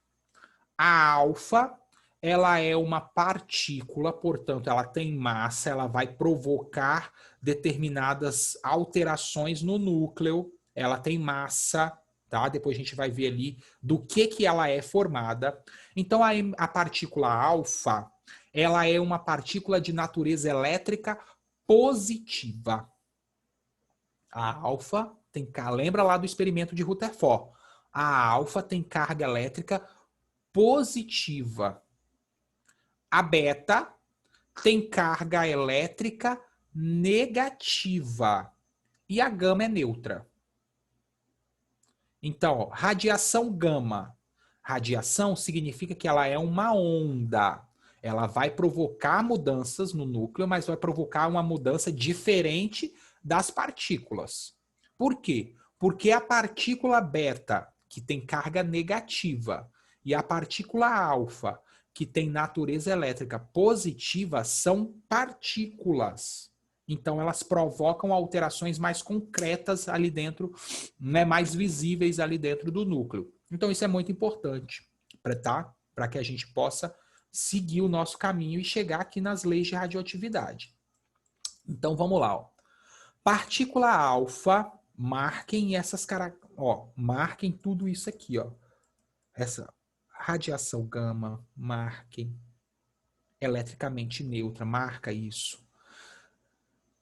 Speaker 1: A alfa, ela é uma partícula, portanto, ela tem massa, ela vai provocar determinadas alterações no núcleo. Ela tem massa, tá? Depois a gente vai ver ali do que ela é formada. Então, a partícula alfa, ela é uma partícula de natureza elétrica positiva. A alfa tem, lembra lá do experimento de Rutherford. A alfa tem carga elétrica positiva. A beta tem carga elétrica negativa. E a gama é neutra. Então, ó, radiação gama. Radiação significa que ela é uma onda. Ela vai provocar mudanças no núcleo, mas vai provocar uma mudança diferente das partículas. Por quê? Porque a partícula beta, que tem carga negativa, e a partícula alfa, que tem natureza elétrica positiva, são partículas. Então, elas provocam alterações mais concretas ali dentro, né, mais visíveis ali dentro do núcleo. Então, isso é muito importante, para que a gente possa seguir o nosso caminho e chegar aqui nas leis de radioatividade. Então, vamos lá. Ó. Partícula alfa, marquem essas características. Marquem tudo isso aqui. Ó. Essa radiação gama, marquem. Eletricamente neutra, marca isso.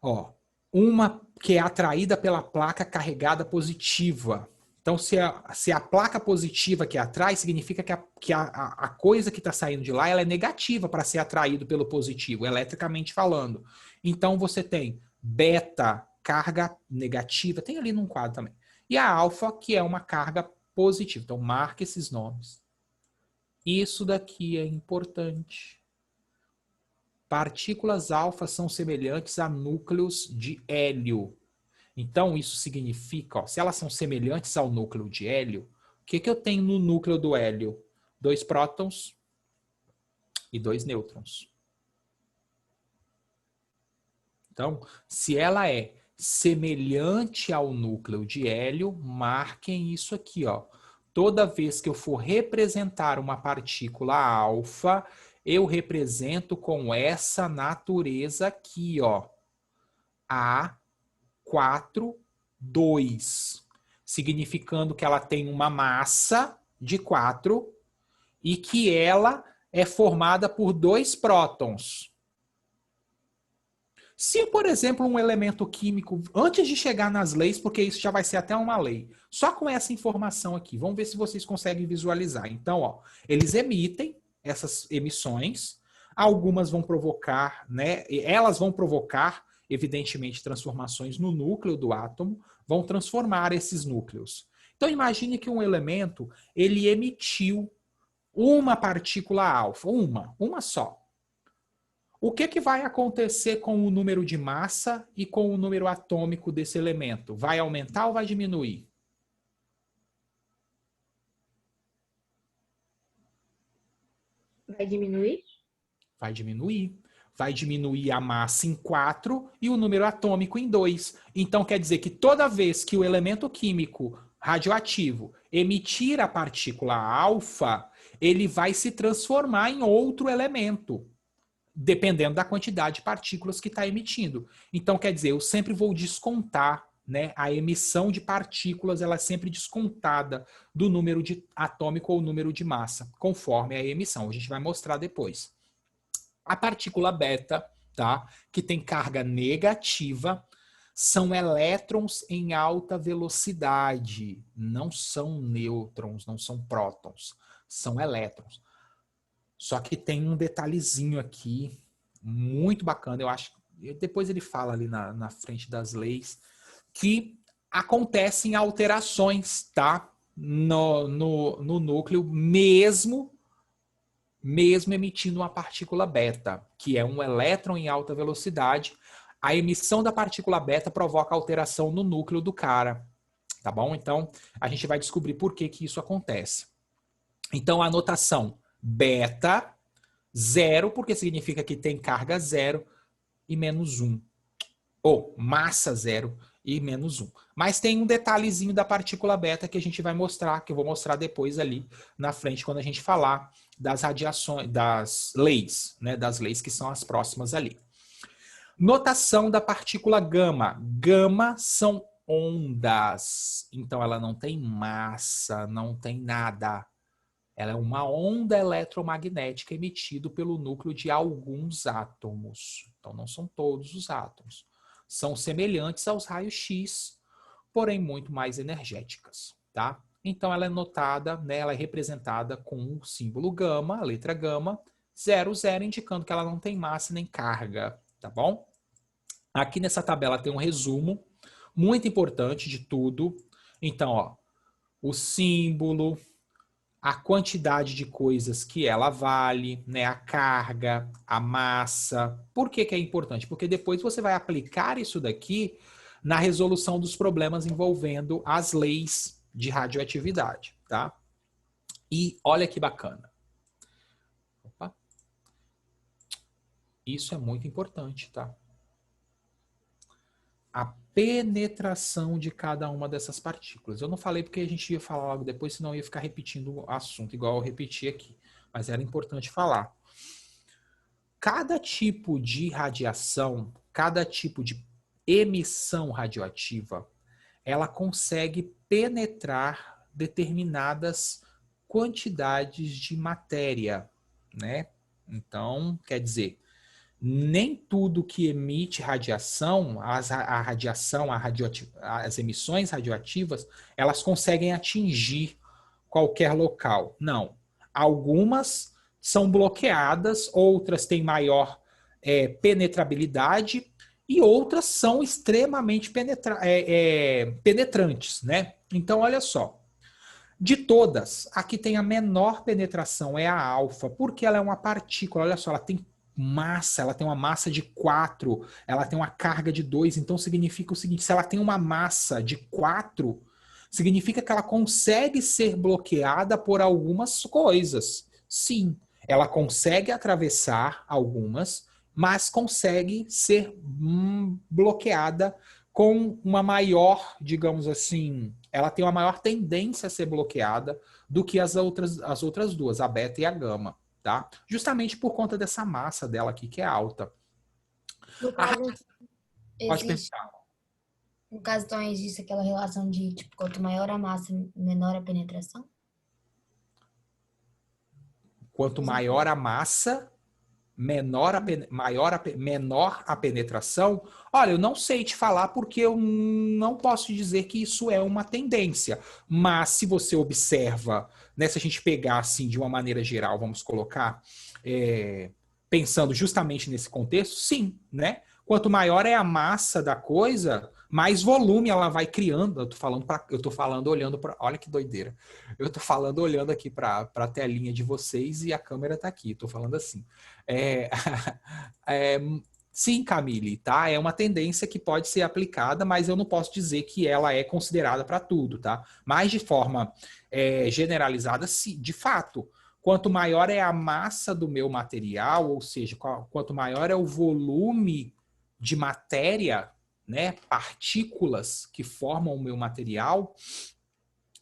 Speaker 1: Ó, uma que é atraída pela placa carregada positiva. Então, se a placa positiva que atrai, significa que a coisa que está saindo de lá ela é negativa para ser atraído pelo positivo, eletricamente falando. Então, você tem beta, carga negativa, tem ali num quadro também. E a alfa, que é uma carga positiva. Então, marque esses nomes. Isso daqui é importante. Partículas alfa são semelhantes a núcleos de hélio. Então, isso significa, ó, se elas são semelhantes ao núcleo de hélio, o que eu tenho no núcleo do hélio? 2 prótons e 2 nêutrons. Então, se ela é semelhante ao núcleo de hélio, marquem isso aqui, ó. Toda vez que eu for representar uma partícula alfa, eu represento com essa natureza aqui, ó. A4, 2. Significando que ela tem uma massa de 4 e que ela é formada por 2 prótons. Se, por exemplo, um elemento químico, antes de chegar nas leis, porque isso já vai ser até uma lei, só com essa informação aqui, vamos ver se vocês conseguem visualizar. Então, ó, eles emitem essas emissões, algumas vão provocar, né? Elas vão provocar, evidentemente, transformações no núcleo do átomo, vão transformar esses núcleos. Então, imagine que um elemento, ele emitiu uma partícula alfa, uma só. O que vai acontecer com o número de massa e com o número atômico desse elemento? Vai aumentar ou vai diminuir?
Speaker 4: Vai diminuir?
Speaker 1: Vai diminuir. Vai diminuir a massa em 4 e o número atômico em 2. Então, quer dizer que toda vez que o elemento químico radioativo emitir a partícula alfa, ele vai se transformar em outro elemento, dependendo da quantidade de partículas que está emitindo. Então, quer dizer, eu sempre vou descontar, né? A emissão de partículas, ela é sempre descontada do número de atômico ou número de massa, conforme a emissão. A gente vai mostrar depois. A partícula beta, tá? Que tem carga negativa, são elétrons em alta velocidade. Não são nêutrons, não são prótons. São elétrons. Só que tem um detalhezinho aqui, muito bacana, eu acho. Depois ele fala ali na frente das leis, que acontecem alterações, tá? No núcleo, mesmo emitindo uma partícula beta, que é um elétron em alta velocidade. A emissão da partícula beta provoca alteração no núcleo do cara, tá bom? Então, a gente vai descobrir por que isso acontece. Então, a notação beta, 0, porque significa que tem carga 0 e menos 1. Ou massa 0 e menos 1. Mas tem um detalhezinho da partícula beta que a gente vai mostrar, que eu vou mostrar depois ali na frente, quando a gente falar das radiações, das leis, né? Das leis que são as próximas ali. Notação da partícula gama. Gama são ondas. Então, ela não tem massa, não tem nada. Ela é uma onda eletromagnética emitida pelo núcleo de alguns átomos. Então, não são todos os átomos. São semelhantes aos raios X, porém muito mais energéticas, tá? Então, ela é notada, né, ela é representada com o símbolo gama, a letra gama, 0, 0, indicando que ela não tem massa nem carga, tá bom? Aqui nessa tabela tem um resumo muito importante de tudo. Então, ó, o símbolo, a quantidade de coisas que ela vale, né? A carga, a massa. Por que é importante? Porque depois você vai aplicar isso daqui na resolução dos problemas envolvendo as leis de radioatividade, tá? E olha que bacana. Opa. Isso é muito importante, tá? A penetração de cada uma dessas partículas. Eu não falei porque a gente ia falar logo depois, senão eu ia ficar repetindo o assunto, igual eu repeti aqui. Mas era importante falar. Cada tipo de radiação, cada tipo de emissão radioativa, ela consegue penetrar determinadas quantidades de matéria, né? Então, quer dizer, nem tudo que emite radiação, as emissões radioativas, elas conseguem atingir qualquer local. Não. Algumas são bloqueadas, outras têm maior penetrabilidade e outras são extremamente penetrantes, né? Então, olha só. De todas, a que tem a menor penetração é a alfa, porque ela é uma partícula. Olha só, ela tem massa, ela tem uma massa de 4, ela tem uma carga de 2, então significa o seguinte, se ela tem uma massa de 4, significa que ela consegue ser bloqueada por algumas coisas. Sim, ela consegue atravessar algumas, mas consegue ser bloqueada com uma maior, digamos assim, ela tem uma maior tendência a ser bloqueada do que as outras duas, a beta e a gama, tá? Justamente por conta dessa massa dela aqui que é alta.
Speaker 2: No caso,
Speaker 1: Pode
Speaker 2: existe,
Speaker 1: pensar.
Speaker 2: no caso, então, existe aquela relação de, tipo, quanto maior a massa, menor a penetração?
Speaker 1: Quanto maior a massa, menor a penetração. Olha, eu não sei te falar porque eu não posso te dizer que isso é uma tendência. Mas se você observa, né, se a gente pegar assim de uma maneira geral, vamos colocar, pensando justamente nesse contexto, sim, né? Quanto maior é a massa da coisa, mais volume ela vai criando. Eu tô falando olhando para, olha que doideira. Eu tô falando olhando aqui para a telinha de vocês e a câmera tá aqui. Tô falando assim. É, sim, Camille, tá? É uma tendência que pode ser aplicada, mas eu não posso dizer que ela é considerada para tudo, tá? Mas de forma generalizada, sim, de fato. Quanto maior é a massa do meu material, ou seja, quanto maior é o volume de matéria, né, partículas que formam o meu material,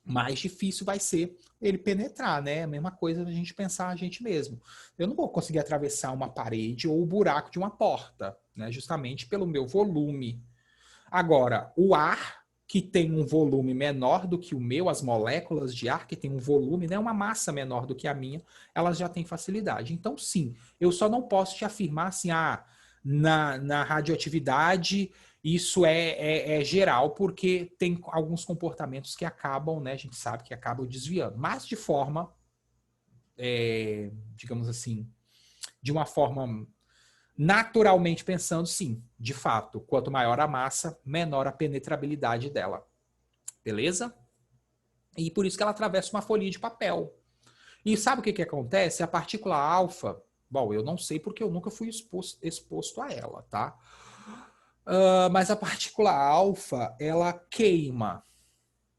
Speaker 1: mais difícil vai ser ele penetrar, né? A mesma coisa a gente pensar a gente mesmo. Eu não vou conseguir atravessar uma parede ou o buraco de uma porta, né? Justamente pelo meu volume. Agora, o ar, que tem um volume menor do que o meu, as moléculas de ar que tem um volume, né, uma massa menor do que a minha, elas já têm facilidade. Então, sim, eu só não posso te afirmar assim, na radioatividade isso é geral, porque tem alguns comportamentos que acabam, né, a gente sabe que acabam desviando, mas de forma, digamos assim, de uma forma naturalmente pensando, sim, de fato, quanto maior a massa, menor a penetrabilidade dela. Beleza? E por isso que ela atravessa uma folha de papel. E sabe o que acontece? A partícula alfa, bom, eu não sei porque eu nunca fui exposto a ela, tá? Mas a partícula alfa, ela queima.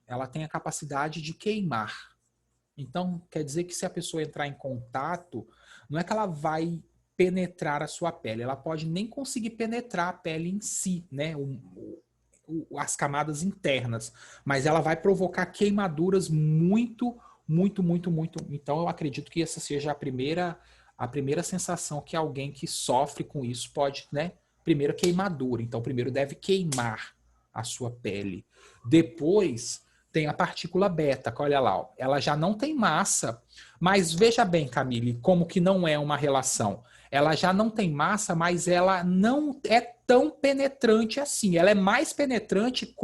Speaker 1: Ela tem a capacidade de queimar. Então, quer dizer que se a pessoa entrar em contato, não é que ela vai penetrar a sua pele, ela pode nem conseguir penetrar a pele em si, né? As camadas internas, mas ela vai provocar queimaduras muito, muito, muito, muito. Então, eu acredito que essa seja a primeira sensação que alguém que sofre com isso pode, né? Primeiro, queimadura. Então, primeiro deve queimar a sua pele. Depois tem a partícula beta, olha lá, ó, ela já não tem massa, mas veja bem, Camille, como que não é uma relação. Ela já não tem massa, mas ela não é tão penetrante assim. Ela é mais penetrante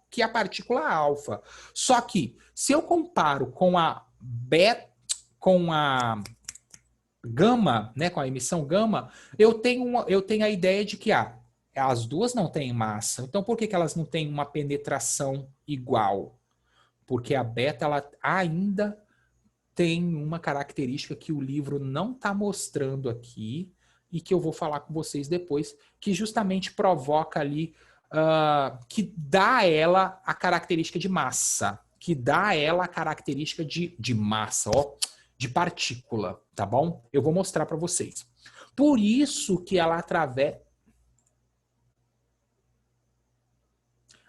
Speaker 1: que a partícula alfa. Só que, se eu comparo com a beta, com a gama, né, com a emissão gama, eu tenho a ideia de que as duas não têm massa. Então, por que elas não têm uma penetração igual? Porque a beta ela ainda tem uma característica que o livro não está mostrando aqui e que eu vou falar com vocês depois, que justamente provoca ali, que dá a ela a característica de massa, que dá a ela a característica de massa, ó, de partícula, tá bom? Eu vou mostrar para vocês. Por isso que ela atravessa...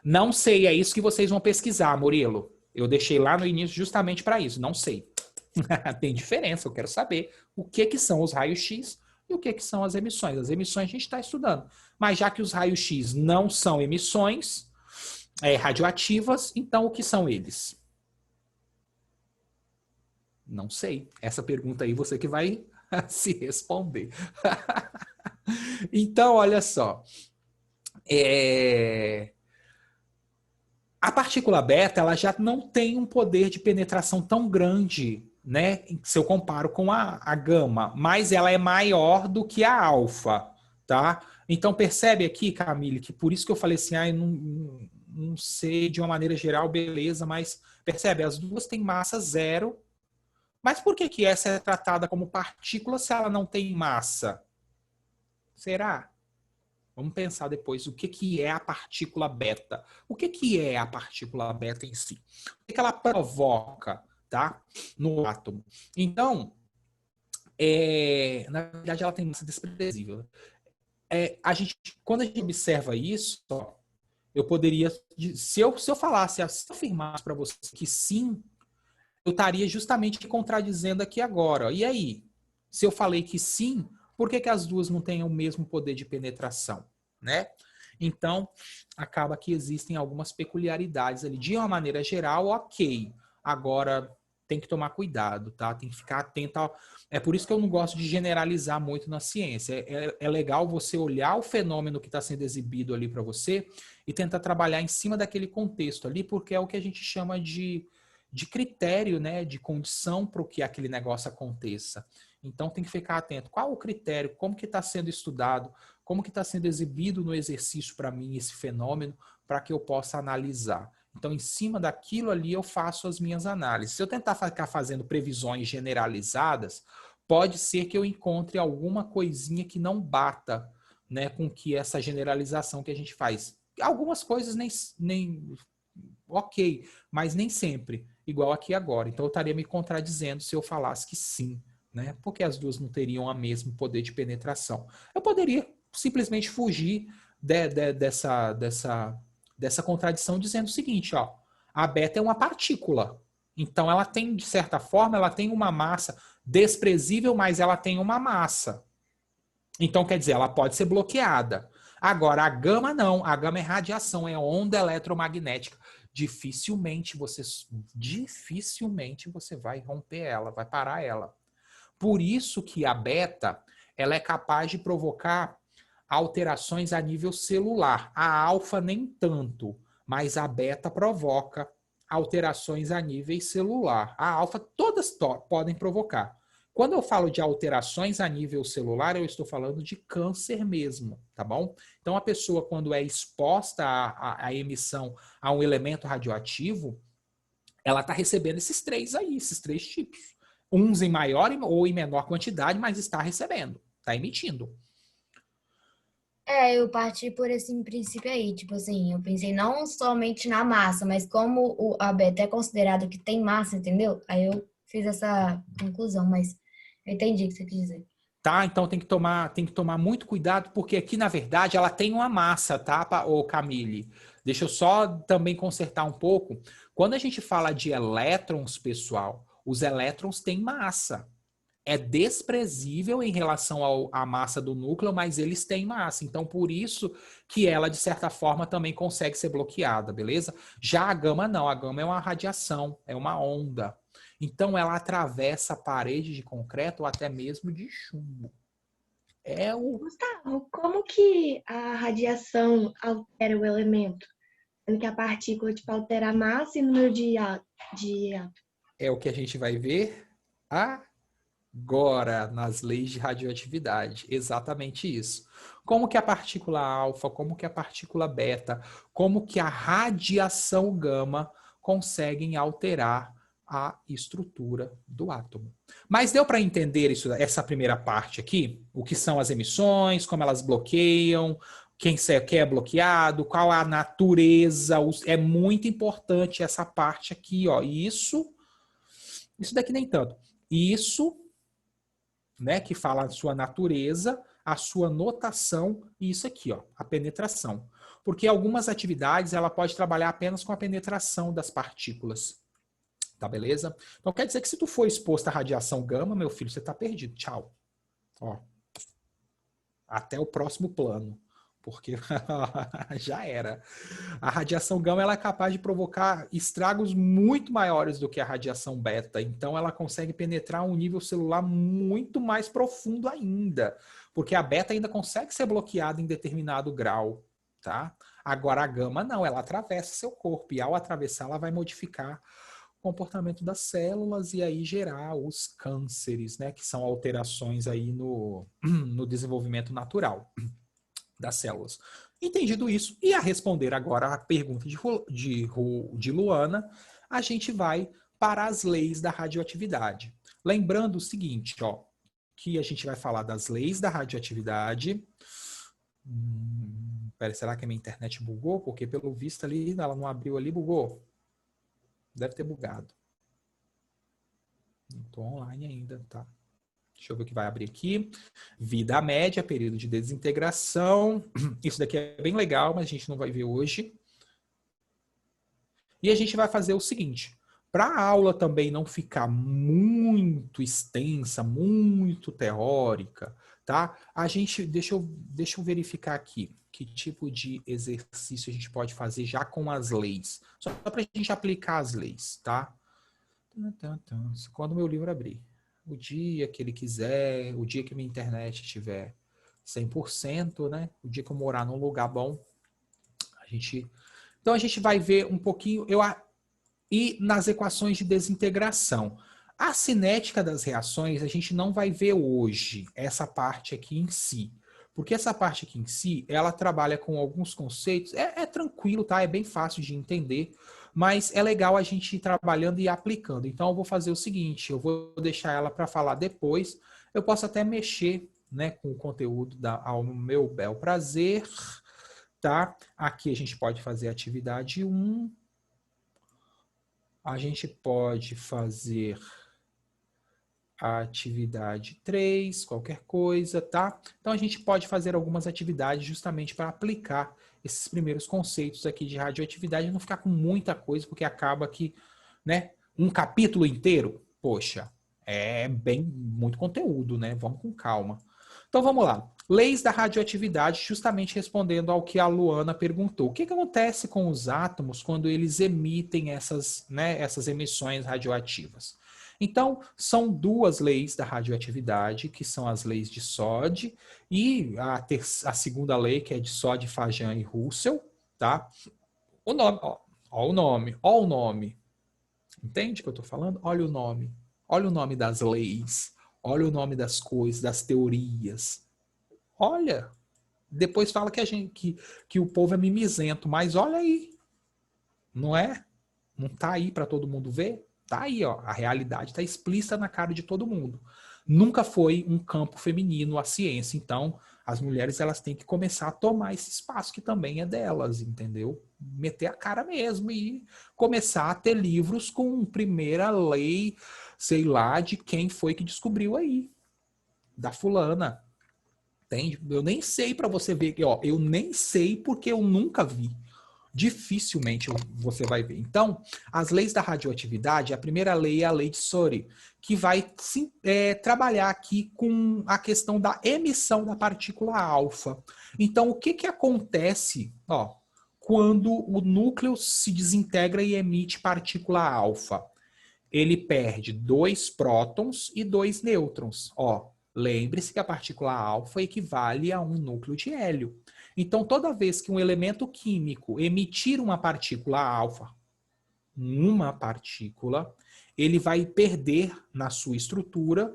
Speaker 1: Não sei, é isso que vocês vão pesquisar, Murilo. Eu deixei lá no início justamente para isso, não sei. Tem diferença, eu quero saber o que são os raios-x e o que são as emissões. As emissões a gente está estudando, mas já que os raios-x não são emissões radioativas, então o que são eles? Não sei. Essa pergunta aí você que vai se responder. Então, olha só. A partícula beta ela já não tem um poder de penetração tão grande, né? Se eu comparo com a gama, mas ela é maior do que a alfa, tá? Então percebe aqui, Camille, que por isso que eu falei assim, eu não sei de uma maneira geral, beleza, mas percebe, as duas têm massa zero, mas por que essa é tratada como partícula se ela não tem massa? Será? Vamos pensar depois o que é a partícula beta. O que é a partícula beta em si? O que ela provoca, tá? No átomo. Então, na verdade, ela tem massa desprezível. Quando a gente observa isso, ó, eu poderia, se eu falasse, se eu afirmasse para você que sim, eu estaria justamente contradizendo aqui agora. E aí? Se eu falei que sim, por que as duas não têm o mesmo poder de penetração, né? Então, acaba que existem algumas peculiaridades ali. De uma maneira geral, ok. Agora, tem que tomar cuidado, tá? Tem que ficar atento. É por isso que eu não gosto de generalizar muito na ciência. É legal você olhar o fenômeno que está sendo exibido ali para você e tentar trabalhar em cima daquele contexto ali, porque é o que a gente chama de critério, né? De condição para o que aquele negócio aconteça. Então tem que ficar atento. Qual o critério? Como que está sendo estudado? Como que está sendo exibido no exercício para mim esse fenômeno para que eu possa analisar? Então, em cima daquilo ali, eu faço as minhas análises. Se eu tentar ficar fazendo previsões generalizadas, pode ser que eu encontre alguma coisinha que não bata, né, com que essa generalização que a gente faz. Algumas coisas nem ok, mas nem sempre, igual aqui agora. Então, eu estaria me contradizendo se eu falasse que sim, né? Porque as duas não teriam o mesmo poder de penetração. Eu poderia simplesmente fugir dessa contradição dizendo o seguinte, ó, a beta é uma partícula. Então, ela tem, de certa forma, ela tem uma massa desprezível, mas ela tem uma massa. Então, quer dizer, ela pode ser bloqueada. Agora, a gama não. A gama é radiação, é onda eletromagnética. Dificilmente você vai romper ela, vai parar ela. Por isso que a beta, ela é capaz de provocar alterações a nível celular. A alfa nem tanto, mas a beta provoca alterações a nível celular. A alfa todas podem provocar. Quando eu falo de alterações a nível celular, eu estou falando de câncer mesmo, tá bom? Então, a pessoa, quando é exposta à emissão a um elemento radioativo, ela está recebendo esses três tipos. Uns em maior ou em menor quantidade, mas está recebendo, está emitindo.
Speaker 2: Eu parti por esse princípio aí, tipo assim, eu pensei não somente na massa, mas como a beta é considerado que tem massa, entendeu? Aí eu fiz essa conclusão, mas eu entendi o que você quis dizer.
Speaker 1: Tá, então tem que tomar muito cuidado, porque aqui, na verdade, ela tem uma massa, tá, ô Camille? Deixa eu só também consertar um pouco. Quando a gente fala de elétrons, pessoal, os elétrons têm massa. É desprezível em relação à massa do núcleo, mas eles têm massa. Então, por isso que ela, de certa forma, também consegue ser bloqueada, beleza? Já a gama não. A gama é uma radiação, é uma onda. Então, ela atravessa a parede de concreto ou até mesmo de chumbo.
Speaker 4: Gustavo, como que a radiação altera o elemento? Sendo que a partícula altera a massa e o número de átomos.
Speaker 1: É o que a gente vai ver agora nas leis de radioatividade. Exatamente isso. Como que a partícula alfa, como que a partícula beta, como que a radiação gama conseguem alterar a estrutura do átomo. Mas deu para entender essa primeira parte aqui? O que são as emissões, como elas bloqueiam, quem é bloqueado, qual a natureza. É muito importante essa parte aqui, ó. Isso daqui nem tanto. Isso, né, que fala a sua natureza, a sua notação e isso aqui, ó, a penetração. Porque algumas atividades ela pode trabalhar apenas com a penetração das partículas. Tá, beleza? Então quer dizer que se tu for exposto à radiação gama, meu filho, você tá perdido. Tchau. Ó. Até o próximo plano. Porque já era. A radiação gama ela é capaz de provocar estragos muito maiores do que a radiação beta. Então ela consegue penetrar um nível celular muito mais profundo ainda. Porque a beta ainda consegue ser bloqueada em determinado grau. Tá? Agora a gama não, ela atravessa seu corpo. E ao atravessar, ela vai modificar comportamento das células e aí gerar os cânceres, né, que são alterações aí no desenvolvimento natural das células. Entendido isso, e a responder agora a pergunta de Luana, a gente vai para as leis da radioatividade. Lembrando o seguinte, ó, que a gente vai falar das leis da radioatividade. Pera, será que a minha internet bugou? Porque pelo visto ali, ela não abriu ali, bugou. Deve ter bugado. Não estou online ainda, tá? Deixa eu ver o que vai abrir aqui. Vida média, período de desintegração. Isso daqui é bem legal, mas a gente não vai ver hoje. E a gente vai fazer o seguinte. Para a aula também não ficar muito extensa, muito teórica, tá? A gente, deixa eu verificar aqui que tipo de exercício a gente pode fazer já com as leis. Só para a gente aplicar as leis, tá? Quando o meu livro abrir. O dia que ele quiser, o dia que minha internet estiver 100%, né? O dia que eu morar num lugar bom, Então a gente vai ver um pouquinho... E nas equações de desintegração. A cinética das reações a gente não vai ver hoje, essa parte aqui em si. Porque essa parte aqui em si, ela trabalha com alguns conceitos, é tranquilo, tá? É bem fácil de entender, mas é legal a gente ir trabalhando e aplicando. Então eu vou fazer o seguinte, eu vou deixar ela para falar depois, eu posso até mexer, né, com o conteúdo ao meu bel prazer, tá? Aqui a gente pode fazer atividade 1, a gente pode fazer a atividade 3, qualquer coisa, tá? Então a gente pode fazer algumas atividades justamente para aplicar esses primeiros conceitos aqui de radioatividade e não ficar com muita coisa, porque acaba que, né, um capítulo inteiro, poxa, é muito conteúdo, né? Vamos com calma. Então vamos lá. Leis da radioatividade, justamente respondendo ao que a Luana perguntou. O que acontece com os átomos quando eles emitem essas emissões radioativas? Então, são duas leis da radioatividade, que são as leis de Soddy e a segunda lei, que é de Soddy, Fajan e Russell, tá? O nome, ó o nome. Entende o que eu estou falando? Olha o nome. Olha o nome das leis. Olha o nome das coisas, das teorias. Olha. Depois fala que o povo é mimizento, mas olha aí. Não é? Não tá aí para todo mundo ver? Tá aí, ó. A realidade está explícita na cara de todo mundo. Nunca foi um campo feminino a ciência, então as mulheres elas têm que começar a tomar esse espaço que também é delas, entendeu? Meter a cara mesmo e começar a ter livros com primeira lei, sei lá, de quem foi que descobriu aí. Da fulana. Entende? Eu nem sei para você ver, ó, eu nem sei porque eu nunca vi. Dificilmente você vai ver. Então, as leis da radioatividade, a primeira lei é a lei de Soddy, que vai trabalhar aqui com a questão da emissão da partícula alfa. Então, o que acontece quando o núcleo se desintegra e emite partícula alfa? Ele perde 2 prótons e 2 nêutrons. Lembre-se que a partícula alfa equivale a um núcleo de hélio. Então, toda vez que um elemento químico emitir uma partícula alfa, ele vai perder na sua estrutura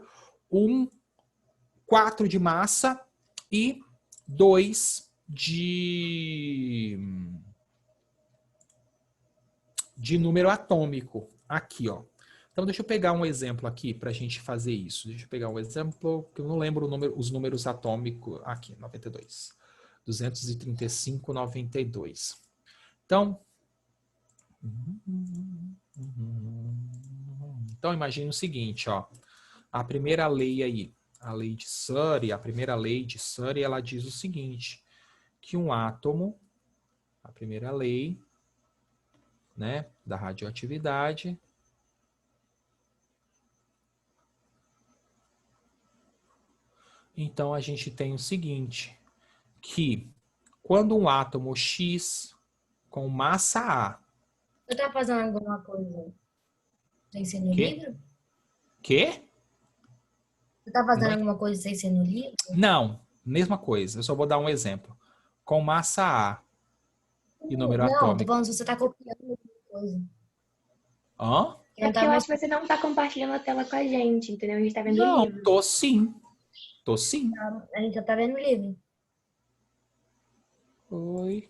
Speaker 1: 4 de massa e 2 de número atômico. Aqui, ó. Então, deixa eu pegar um exemplo aqui para a gente fazer isso. Deixa eu pegar um exemplo, que eu não lembro os números atômicos. Aqui, 92. 235, 92. Então, imagine o seguinte, ó. A primeira lei aí, a lei de Soddy, ela diz o seguinte, que um átomo, a primeira lei, né, da radioatividade, então a gente tem o seguinte, que quando um átomo X com massa A...
Speaker 2: Você tá fazendo alguma coisa sem ser no livro?
Speaker 1: Quê?
Speaker 2: Você tá fazendo alguma coisa sem ser no livro?
Speaker 1: Não, mesma coisa. Eu só vou dar um exemplo. Com massa A e número atômico.
Speaker 2: Não, tô falando se você tá copiando alguma coisa.
Speaker 1: Hã?
Speaker 4: É porque eu acho que você não tá compartilhando a tela com a gente, entendeu? A gente tá vendo o livro.
Speaker 1: Não, tô sim. Tô sim.
Speaker 2: A gente já tá vendo o livro.
Speaker 1: Oi.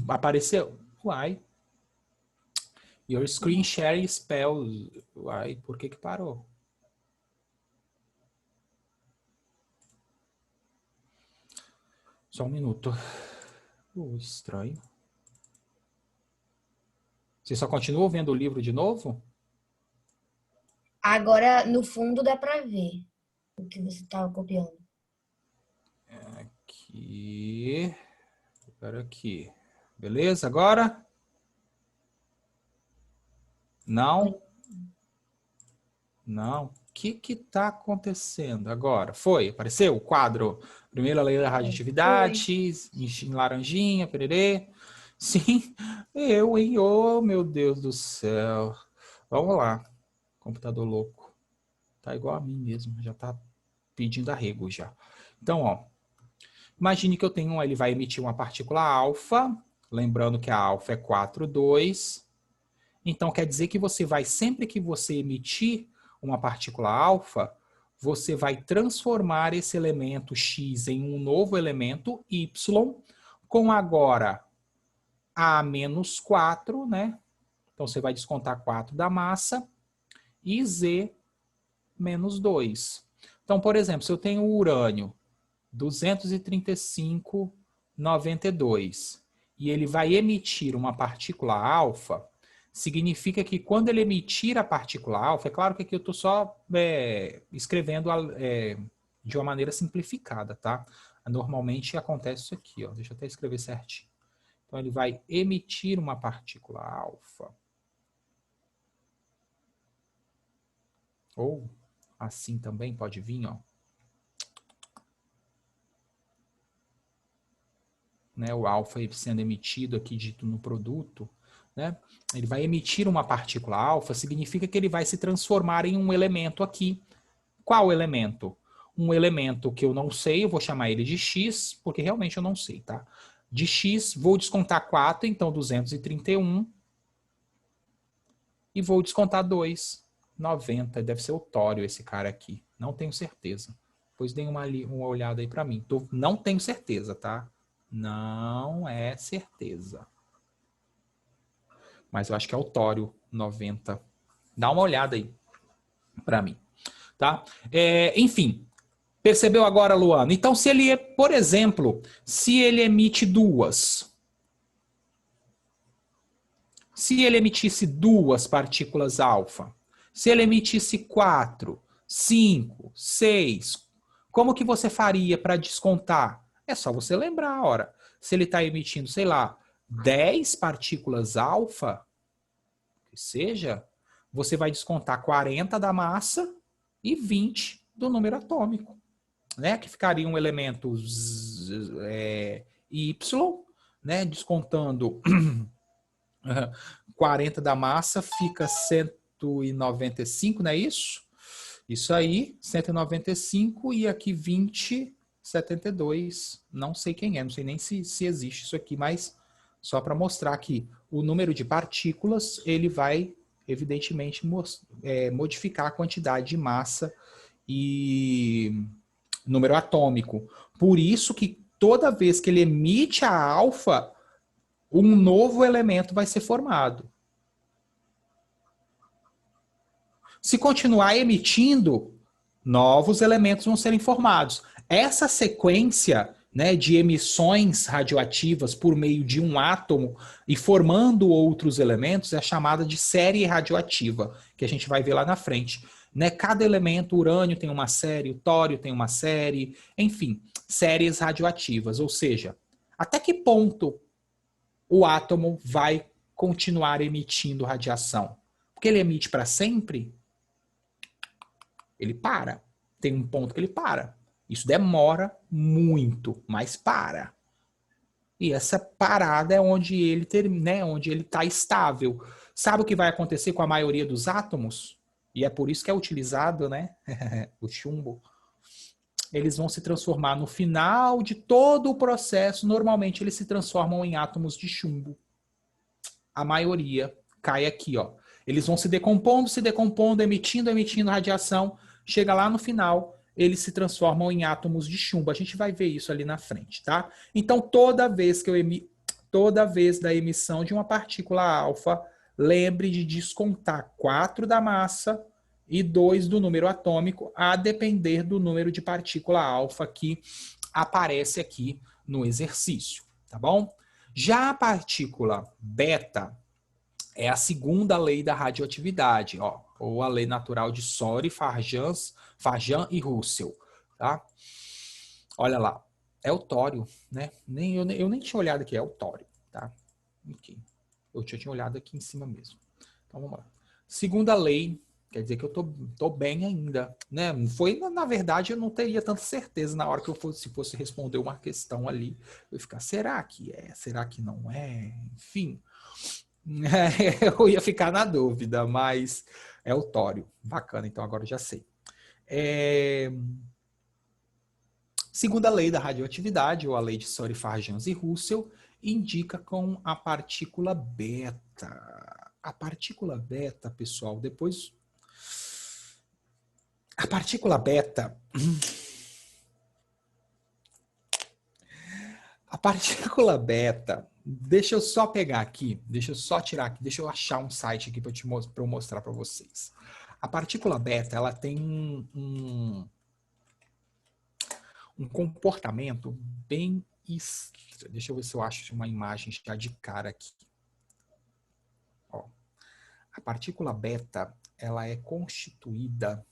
Speaker 1: Apareceu. Uai. Your screen sharing spells. Uai, por que parou? Só um minuto. Estranho. Você só continua vendo o livro de novo?
Speaker 2: Agora, no fundo, dá para ver o que você estava copiando.
Speaker 1: Aqui. Agora aqui. Beleza? Agora? Não? Não. O que está acontecendo agora? Foi? Apareceu o quadro. Primeira lei da radioatividade, em laranjinha, pererê. Sim, eu, hein? Oh, meu Deus do céu. Vamos lá. Computador louco. Tá igual a mim mesmo. Já tá pedindo arrego já. Então, ó. Imagine que eu tenho, ele vai emitir uma partícula alfa. Lembrando que a alfa é 4,2. Então, quer dizer que você vai, sempre que você emitir uma partícula alfa, você vai transformar esse elemento X em um novo elemento Y, com agora A menos 4, né? Então, você vai descontar 4 da massa e Z menos 2. Então, por exemplo, se eu tenho o urânio 235,92 e ele vai emitir uma partícula alfa, significa que quando ele emitir a partícula alfa, é claro que aqui eu estou só escrevendo de uma maneira simplificada, tá? Normalmente acontece isso aqui, ó. Deixa eu até escrever certinho. Então ele vai emitir uma partícula alfa. Ou assim também pode vir, ó. Né, o alfa sendo emitido aqui dito no produto, né? Ele vai emitir uma partícula alfa, significa que ele vai se transformar em um elemento aqui. Qual elemento? Um elemento que eu não sei, eu vou chamar ele de X, porque realmente eu não sei, tá? De X, vou descontar 4, então 231. E vou descontar 2, 90. Deve ser o tório esse cara aqui. Não tenho certeza. Depois dê uma olhada aí para mim. Não tenho certeza, tá? Não é certeza. Mas eu acho que é o tório 90. Dá uma olhada aí para mim. Tá? Enfim, percebeu agora, Luana? Então, se ele, por exemplo, se ele emite duas. Se ele emitisse duas partículas alfa. Se ele emitisse 4, 5, 6. Como que você faria para descontar? É só você lembrar, ora, se ele está emitindo, sei lá, 10 partículas alfa, que seja, você vai descontar 40 da massa e 20 do número atômico, né? Que ficaria um elemento Y, né? Descontando 40 da massa, fica 195, não é isso? Isso aí, 195 e aqui 20... 72, não sei quem é, não sei nem se existe isso aqui, mas só para mostrar que o número de partículas, ele vai, evidentemente, modificar a quantidade de massa e número atômico. Por isso que toda vez que ele emite a alfa, um novo elemento vai ser formado. Se continuar emitindo, novos elementos vão serem formados. Essa sequência, né, de emissões radioativas por meio de um átomo e formando outros elementos é chamada de série radioativa, que a gente vai ver lá na frente. Né? Cada elemento, o urânio tem uma série, o tório tem uma série, enfim, séries radioativas. Ou seja, até que ponto o átomo vai continuar emitindo radiação? Porque ele emite para sempre? Ele para. Tem um ponto que ele para. Isso demora muito, mas para. E essa parada é onde ele né, onde ele está estável. Sabe o que vai acontecer com a maioria dos átomos? E é por isso que é utilizado, né, o chumbo. Eles vão se transformar no final de todo o processo. Normalmente eles se transformam em átomos de chumbo. A maioria cai aqui, ó. Eles vão se decompondo, emitindo radiação. Chega lá no final, eles se transformam em átomos de chumbo. A gente vai ver isso ali na frente, tá? Então, toda vez da emissão de uma partícula alfa, lembre de descontar 4 da massa e 2 do número atômico, a depender do número de partícula alfa que aparece aqui no exercício, tá bom? Já a partícula beta é a segunda lei da radioatividade, ó, ou a lei natural de Sori, Farjan e Russell, tá? Olha lá, é o tório, né? Eu nem tinha olhado aqui, é o tório, tá? Aqui. Eu tinha olhado aqui em cima mesmo. Então vamos lá. Segunda lei, quer dizer que eu tô bem ainda, né? Foi, na verdade, eu não teria tanta certeza na hora que eu fosse responder uma questão ali. Eu ia ficar, será que é? Será que não é? Enfim. Eu ia ficar na dúvida, mas é o tório. Bacana, então agora eu já sei. Segunda lei da radioatividade, ou a lei de Sori, Farjan e Russell, indica com a partícula beta. A partícula beta, pessoal, depois... A partícula beta... A partícula beta... Deixa eu só pegar aqui, deixa eu só tirar aqui, deixa eu achar um site aqui para eu mostrar para vocês. A partícula beta, ela tem um comportamento bem estranho. Deixa eu ver se eu acho uma imagem já de cara aqui. Ó, a partícula beta, ela é constituída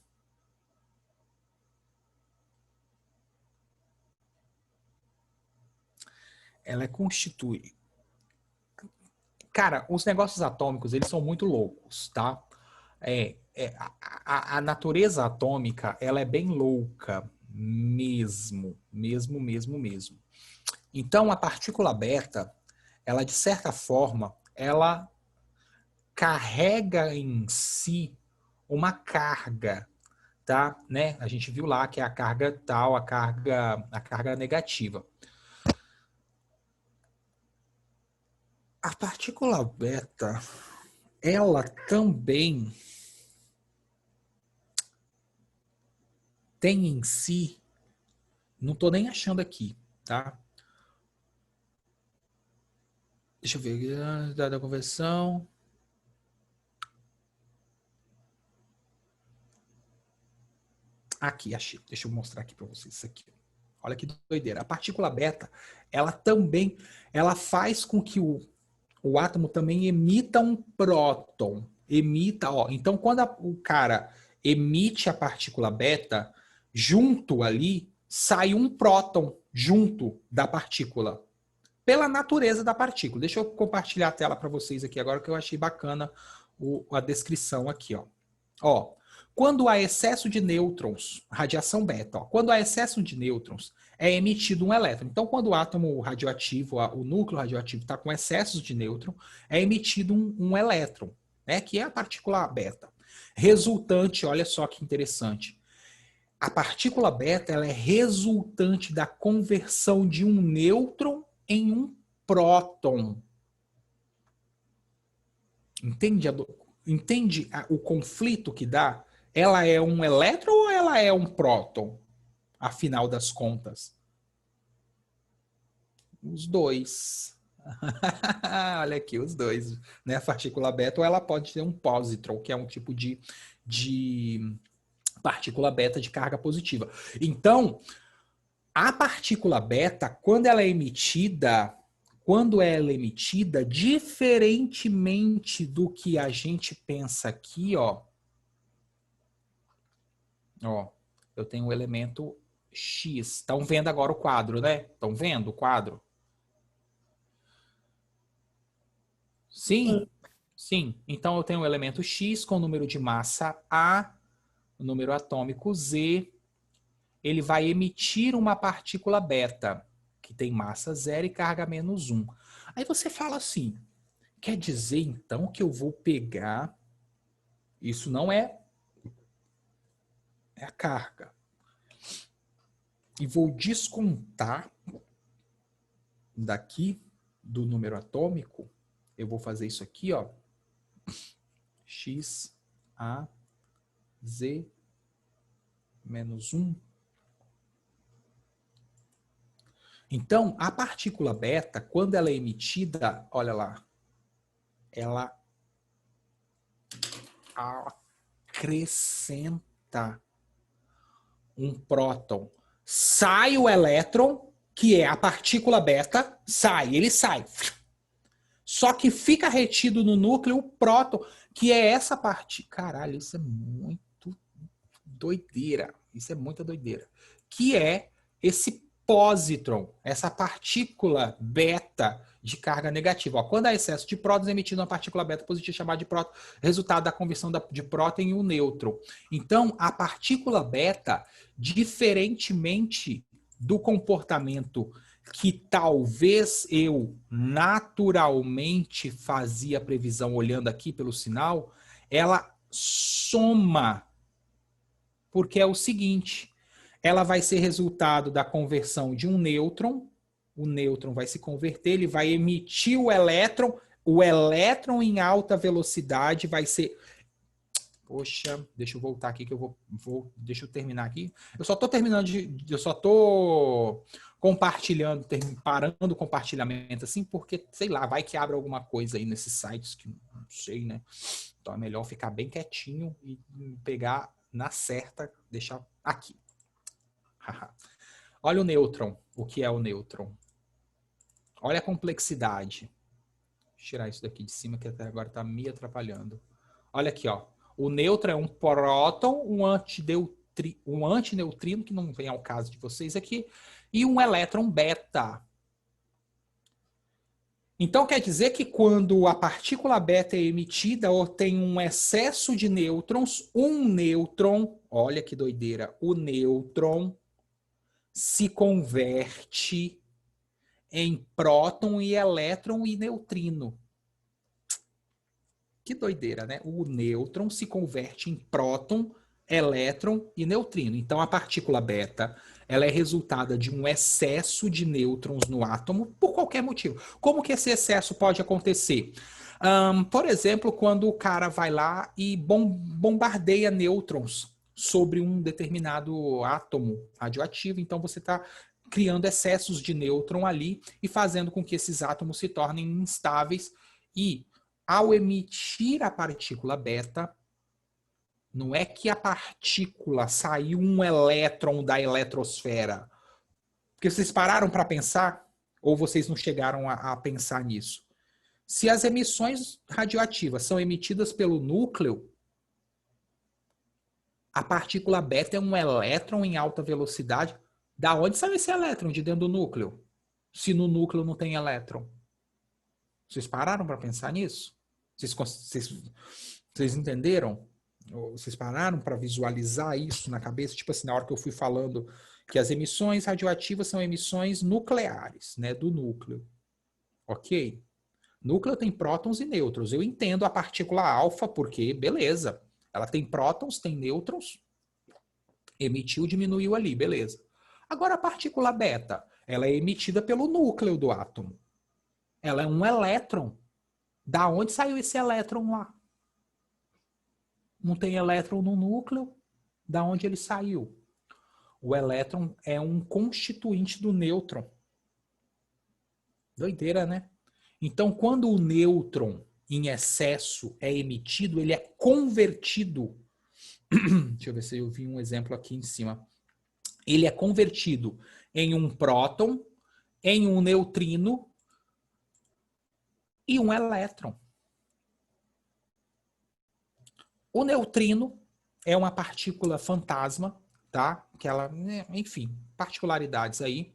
Speaker 1: Cara, os negócios atômicos, eles são muito loucos, tá? A natureza atômica, ela é bem louca, mesmo. Então, a partícula beta, ela, de certa forma, ela carrega em si uma carga, tá? Né? A gente viu lá que é a carga tal, a carga negativa. A partícula beta, ela também tem em si, não estou nem achando aqui, tá? Deixa eu ver, da conversão. Aqui, achei. Deixa eu mostrar aqui para vocês isso aqui. Olha que doideira. A partícula beta, ela também, ela faz com que o átomo também emita um próton. Então, quando o cara emite a partícula beta, junto ali, sai um próton junto da partícula. Pela natureza da partícula. Deixa eu compartilhar a tela para vocês aqui agora, que eu achei bacana a descrição aqui. Ó, quando há excesso de nêutrons, radiação beta, ó, quando há excesso de nêutrons, é emitido um elétron. Então, quando o átomo radioativo, o núcleo radioativo está com excessos de nêutron, é emitido um elétron, né, que é a partícula beta. Resultante, olha só que interessante. A partícula beta, ela é resultante da conversão de um nêutron em um próton. Entende o conflito que dá? Ela é um elétron ou ela é um próton? Afinal das contas. Os dois. Olha aqui, os dois. Né? A partícula beta, ou ela pode ter um positron, que é um tipo de partícula beta de carga positiva. Então, a partícula beta, quando ela é emitida, diferentemente do que a gente pensa aqui, ó, eu tenho um elemento X. Estão vendo agora o quadro, né? Estão vendo o quadro? Sim? Sim. Então, eu tenho um elemento X com número de massa A, o número atômico Z. Ele vai emitir uma partícula beta, que tem massa 0 e carga menos 1. Aí você fala assim, quer dizer, então, que eu vou pegar... Isso não é a carga. E vou descontar daqui do número atômico. Eu vou fazer isso aqui, ó. X, A, Z, menos 1. Então, a partícula beta, quando ela é emitida, olha lá, ela acrescenta um próton. Sai o elétron, que é a partícula beta, ele sai. Só que fica retido no núcleo o próton, que é essa parte. Caralho, isso é muito doideira. Isso é muita doideira. Que é esse pósitron, essa partícula beta de carga negativa. Ó, quando há excesso de prótons, é emitida uma partícula beta positiva chamada de próton, resultado da conversão de próton em um nêutron. Então, a partícula beta, diferentemente do comportamento que talvez eu naturalmente fazia previsão olhando aqui pelo sinal, ela soma, porque é o seguinte, ela vai ser resultado da conversão de um nêutron, o nêutron vai se converter, ele vai emitir o elétron em alta velocidade vai ser... Poxa, deixa eu voltar aqui que eu deixa eu terminar aqui. Eu só tô compartilhando, parando o compartilhamento assim, porque, sei lá, vai que abre alguma coisa aí nesses sites que não sei, né? Então é melhor ficar bem quietinho e pegar na certa, deixar aqui. Olha o nêutron, o que é o nêutron. Olha a complexidade. Deixa eu tirar isso daqui de cima que até agora está me atrapalhando. Olha aqui, ó. O nêutron é um próton, um antineutrino, que não vem ao caso de vocês aqui, e um elétron beta. Então quer dizer que quando a partícula beta é emitida ou tem um excesso de nêutrons, um nêutron, olha que doideira, o nêutron se converte em próton e elétron e neutrino. Que doideira, né? O nêutron se converte em próton, elétron e neutrino. Então, a partícula beta, ela é resultado de um excesso de nêutrons no átomo por qualquer motivo. Como que esse excesso pode acontecer? Por exemplo, quando o cara vai lá e bombardeia nêutrons sobre um determinado átomo radioativo. Então, você está criando excessos de nêutron ali e fazendo com que esses átomos se tornem instáveis e ao emitir a partícula beta, não é que a partícula saiu um elétron da eletrosfera. Porque vocês pararam para pensar? Ou vocês não chegaram a pensar nisso? Se as emissões radioativas são emitidas pelo núcleo, a partícula beta é um elétron em alta velocidade. Da onde saiu esse elétron de dentro do núcleo? Se no núcleo não tem elétron. Vocês pararam para pensar nisso? Vocês entenderam? Vocês pararam para visualizar isso na cabeça? Tipo assim, na hora que eu fui falando que as emissões radioativas são emissões nucleares, né, do núcleo. Ok? Núcleo tem prótons e nêutrons. Eu entendo a partícula alfa porque, beleza, ela tem prótons, tem nêutrons, emitiu, diminuiu ali, beleza. Agora a partícula beta, ela é emitida pelo núcleo do átomo. Ela é um elétron. Da onde saiu esse elétron lá? Não tem elétron no núcleo. Da onde ele saiu? O elétron é um constituinte do nêutron. Doideira, né? Então, quando o nêutron em excesso é emitido, ele é convertido. Deixa eu ver se eu vi um exemplo aqui em cima. Ele é convertido em um próton, em um neutrino e um elétron. O neutrino é uma partícula fantasma, tá? Que ela, enfim, particularidades aí.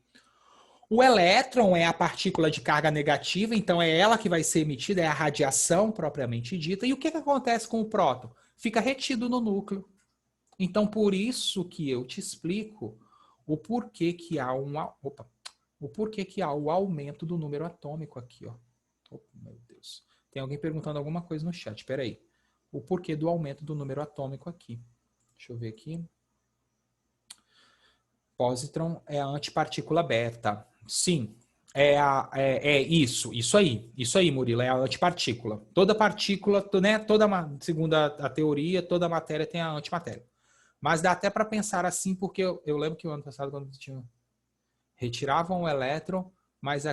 Speaker 1: O elétron é a partícula de carga negativa, então é ela que vai ser emitida, é a radiação propriamente dita. E o que acontece com o próton? Fica retido no núcleo. Então, por isso que eu te explico o porquê que há o aumento do número atômico aqui, ó. Oh, meu Deus. Tem alguém perguntando alguma coisa no chat, espera aí. O porquê do aumento do número atômico aqui. Deixa eu ver aqui. Positron é a antipartícula beta. Sim, isso aí, Murilo, é a antipartícula. Toda partícula, né, segundo a teoria, toda matéria tem a antimatéria. Mas dá até para pensar assim, porque eu lembro que o ano passado, quando retiravam o elétron, mas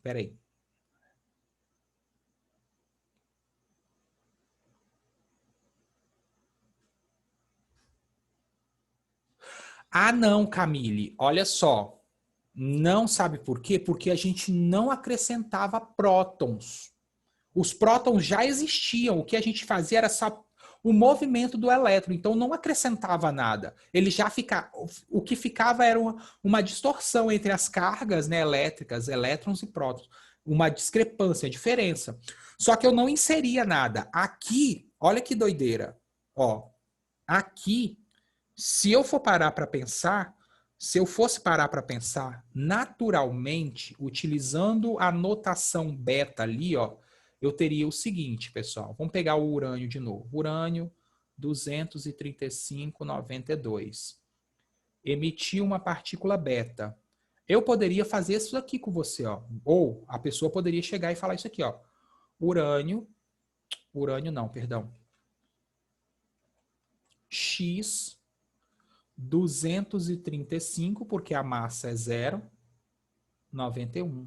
Speaker 1: peraí. Ah, não, Camille, olha só. Não sabe por quê? Porque a gente não acrescentava prótons. Os prótons já existiam. O que a gente fazia era só o movimento do elétron. Então não acrescentava nada. Ele já ficava. O que ficava era uma distorção entre as cargas, né, elétricas, elétrons e prótons. Uma discrepância, diferença. Só que eu não inseria nada. Aqui, olha que doideira. Ó, aqui, se eu for parar para pensar, se eu fosse parar para pensar naturalmente, utilizando a notação beta ali, ó, eu teria o seguinte, pessoal. Vamos pegar o urânio de novo. Urânio 235,92. Emitiu uma partícula beta. Eu poderia fazer isso aqui com você, ó. Ou a pessoa poderia chegar e falar isso aqui, ó. Urânio não, perdão. X 235, porque a massa é 0,91.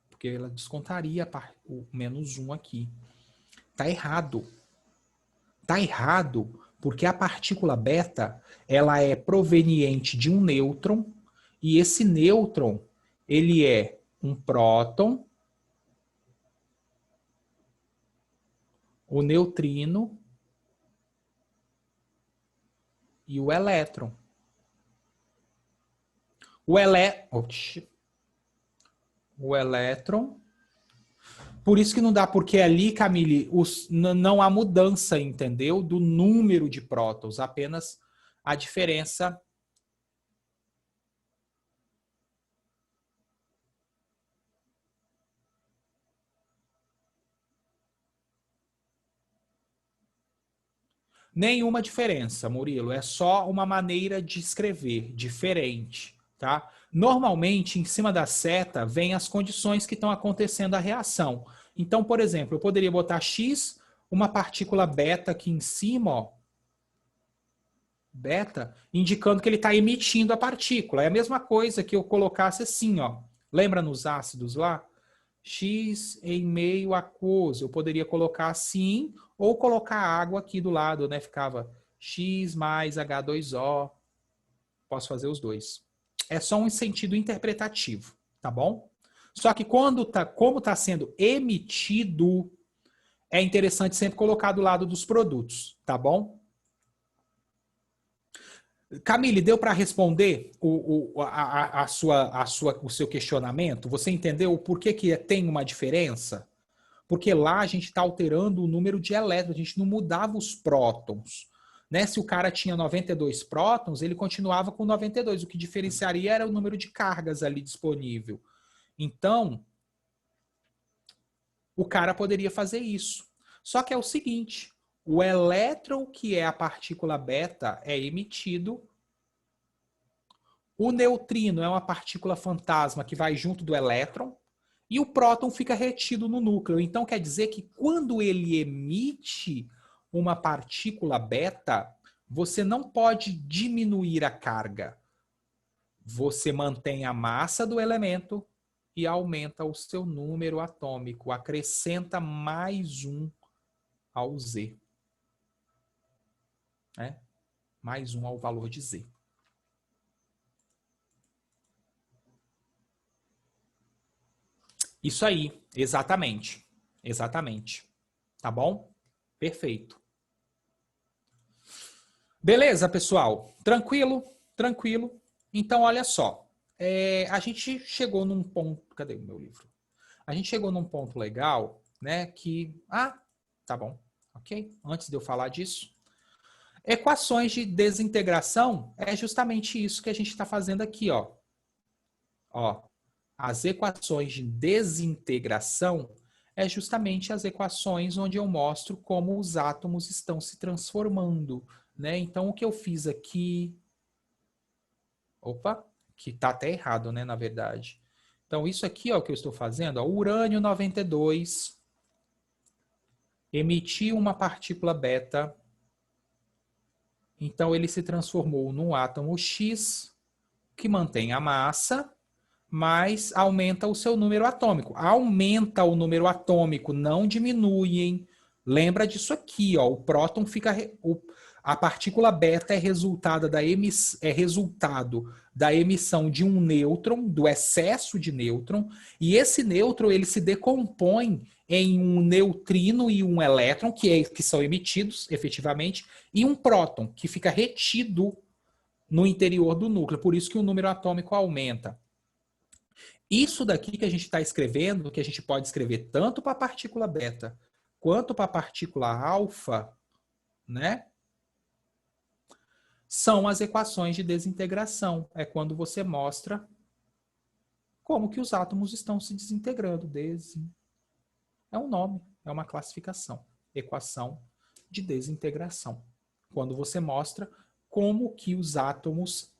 Speaker 1: Porque ela descontaria o menos 1 aqui. Tá errado. Tá errado porque a partícula beta, ela é proveniente de um nêutron, e esse nêutron, ele é um próton, o neutrino e o elétron. O elétron. Por isso que não dá, porque ali, Camille, não há mudança, entendeu? Do número de prótons, apenas a diferença. Nenhuma diferença, Murilo. É só uma maneira de escrever, diferente, tá? Normalmente, em cima da seta, vem as condições que estão acontecendo a reação. Então, por exemplo, eu poderia botar X, uma partícula beta aqui em cima, ó. Beta, indicando que ele está emitindo a partícula. É a mesma coisa que eu colocasse assim, ó. Lembra nos ácidos lá? X em meio aquoso. Eu poderia colocar assim, ou colocar água aqui do lado, né? Ficava X mais H2O. Posso fazer os dois. É só um sentido interpretativo, tá bom? Só que como está sendo emitido, é interessante sempre colocar do lado dos produtos, tá bom? Camille, deu para responder o seu questionamento? Você entendeu o porquê que tem uma diferença? Porque lá a gente está alterando o número de elétrons, a gente não mudava os prótons. Né? Se o cara tinha 92 prótons, ele continuava com 92. O que diferenciaria era o número de cargas ali disponível. Então, o cara poderia fazer isso. Só que é o seguinte, o elétron, que é a partícula beta, é emitido. O neutrino é uma partícula fantasma que vai junto do elétron. E o próton fica retido no núcleo. Então, quer dizer que quando ele emite uma partícula beta, você não pode diminuir a carga. Você mantém a massa do elemento e aumenta o seu número atômico. Acrescenta mais 1 ao Z. Né? Mais 1 ao valor de Z. Isso aí, exatamente. Exatamente. Tá bom? Perfeito. Beleza, pessoal? Tranquilo? Tranquilo. Então, olha só. A gente chegou num ponto... Cadê o meu livro? A gente chegou num ponto legal, né? Que... Ah, tá bom. Ok? Antes de eu falar disso. Equações de desintegração é justamente isso que a gente está fazendo aqui, ó. Ó. As equações de desintegração é justamente as equações onde eu mostro como os átomos estão se transformando, né? Então, o que eu fiz aqui... Opa, que tá até errado, né, na verdade. Então, isso aqui, ó, que eu estou fazendo, ó, urânio 92 emitiu uma partícula beta. Então, ele se transformou num átomo X, que mantém a massa, mas aumenta o seu número atômico. Aumenta o número atômico, não diminui, hein? Lembra disso aqui, ó. O próton fica... A partícula beta é resultado da emissão de um nêutron, do excesso de nêutron, e esse nêutron ele se decompõe em um neutrino e um elétron, que são emitidos efetivamente, e um próton, que fica retido no interior do núcleo. Por isso que o número atômico aumenta. Isso daqui que a gente está escrevendo, que a gente pode escrever tanto para a partícula beta quanto para a partícula alfa, né? São as equações de desintegração. É quando você mostra como que os átomos estão se desintegrando. É um nome, é uma classificação. Equação de desintegração. Quando você mostra como que os átomos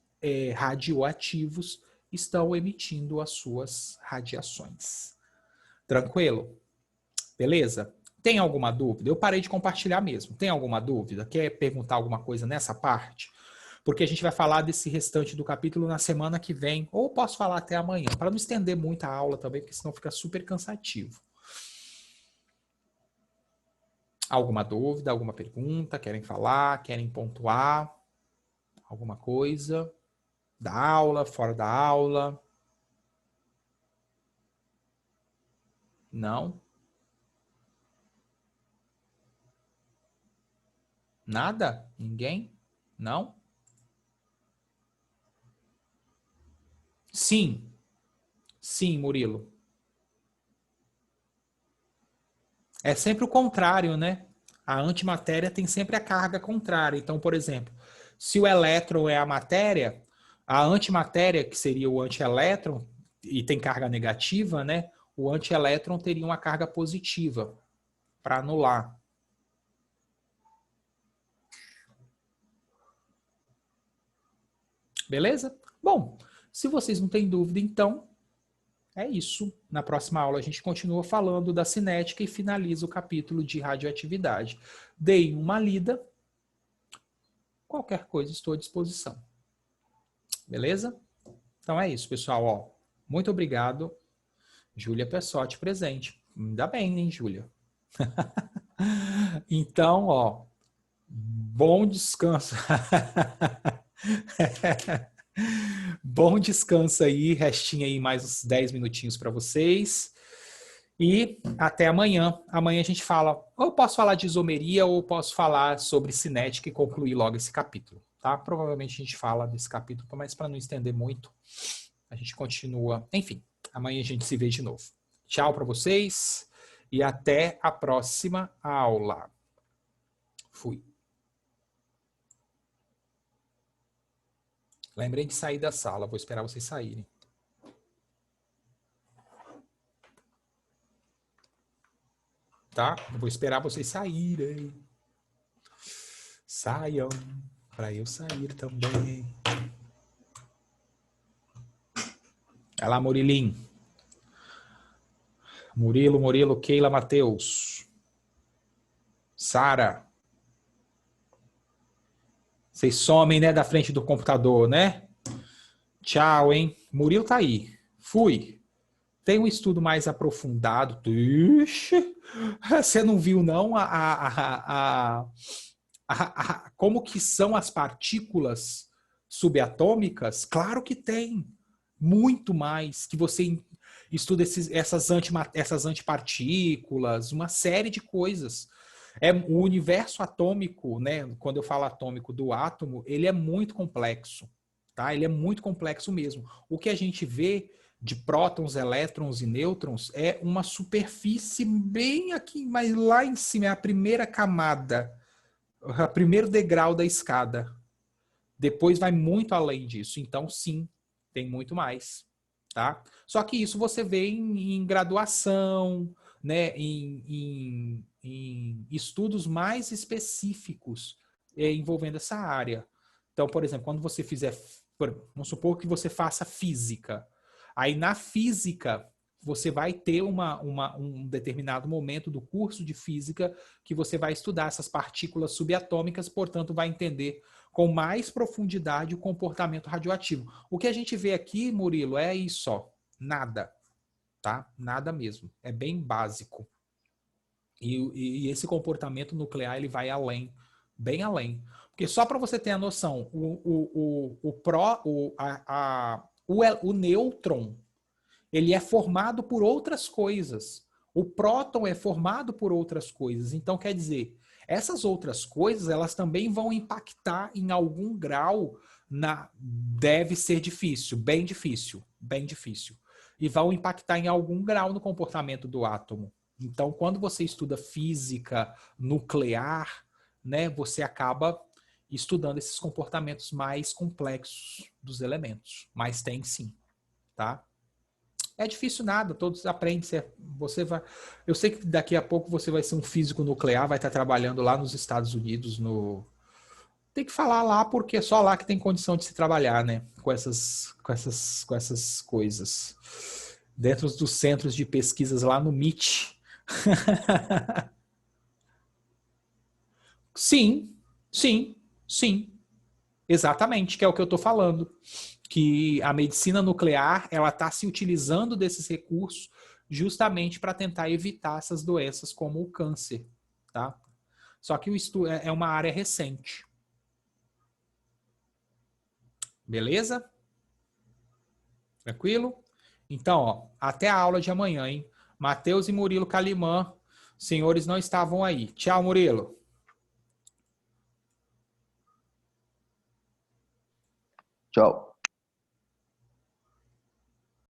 Speaker 1: radioativos estão emitindo as suas radiações. Tranquilo? Beleza? Tem alguma dúvida? Eu parei de compartilhar mesmo. Tem alguma dúvida? Quer perguntar alguma coisa nessa parte? Porque a gente vai falar desse restante do capítulo na semana que vem, ou posso falar até amanhã, para não estender muito a aula também, porque senão fica super cansativo. Alguma dúvida, alguma pergunta? Querem falar? Querem pontuar? Alguma coisa? Da aula, fora da aula? Não? Nada? Ninguém? Não? Sim. Sim, Murilo. É sempre o contrário, né? A antimatéria tem sempre a carga contrária. Então, por exemplo, se o elétron é a matéria, a antimatéria, que seria o antielétron, e tem carga negativa, né? O antielétron teria uma carga positiva para anular. Beleza? Bom, se vocês não têm dúvida, então, é isso. Na próxima aula a gente continua falando da cinética e finaliza o capítulo de radioatividade. Deem uma lida. Qualquer coisa estou à disposição. Beleza? Então é isso, pessoal. Ó, muito obrigado. Júlia Pessotti presente. Ainda bem, hein, Júlia? Então, ó, bom descanso. Bom descanso aí, restinho aí mais uns 10 minutinhos para vocês. E até amanhã. Amanhã a gente fala, ou posso falar de isomeria, ou posso falar sobre cinética e concluir logo esse capítulo, tá? Provavelmente a gente fala desse capítulo, mas para não estender muito, a gente continua. Enfim, amanhã a gente se vê de novo. Tchau para vocês e até a próxima aula. Fui. Lembrei de sair da sala, vou esperar vocês saírem. Tá? Eu vou esperar vocês saírem. Saiam, para eu sair também. Olha lá, Murilinho. Murilo, Keila, Matheus. Sara. Vocês somem, né, da frente do computador, né? Tchau, hein? Murilo tá aí. Fui. Tem um estudo mais aprofundado. Ixi, você não viu, não, como que são as partículas subatômicas? Claro que tem. Muito mais. Que você estuda essas antipartículas, uma série de coisas. O universo atômico, né? Quando eu falo atômico do átomo, ele é muito complexo. Tá? Ele é muito complexo mesmo. O que a gente vê de prótons, elétrons e nêutrons é uma superfície bem aqui, mas lá em cima é a primeira camada, o primeiro degrau da escada. Depois vai muito além disso. Então, sim, tem muito mais. Tá? Só que isso você vê em graduação, né? em estudos mais específicos envolvendo essa área. Então, por exemplo, quando você fizer, vamos supor que você faça física. Aí na física, você vai ter um determinado momento do curso de física que você vai estudar essas partículas subatômicas, portanto, vai entender com mais profundidade o comportamento radioativo. O que a gente vê aqui, Murilo, é isso, ó, nada, tá? Nada mesmo. É bem básico. E esse comportamento nuclear ele vai além Bem além. Porque só para você ter a noção, o nêutron, ele é formado por outras coisas. O próton é formado por outras coisas. Então, quer dizer, essas outras coisas, elas também vão impactar em algum grau deve ser difícil, bem difícil, bem difícil. E vão impactar em algum grau no comportamento do átomo. Então, quando você estuda física nuclear, né, você acaba estudando esses comportamentos mais complexos dos elementos. Mas tem sim, tá? É difícil nada, todos aprendem. Você vai, eu sei que daqui a pouco você vai ser um físico nuclear, vai estar trabalhando lá nos Estados Unidos. Tem que falar lá, porque é só lá que tem condição de se trabalhar, né? Com essas coisas. Dentro dos centros de pesquisas lá no MIT. Sim, sim, sim. Exatamente, que é o que eu estou falando. Que a medicina nuclear ela está se utilizando desses recursos justamente para tentar evitar essas doenças como o câncer, tá? Só que o estudo é uma área recente. Beleza? Tranquilo? Então, ó, até a aula de amanhã, hein? Matheus e Murilo Calimã, senhores não estavam aí. Tchau, Murilo.
Speaker 6: Tchau.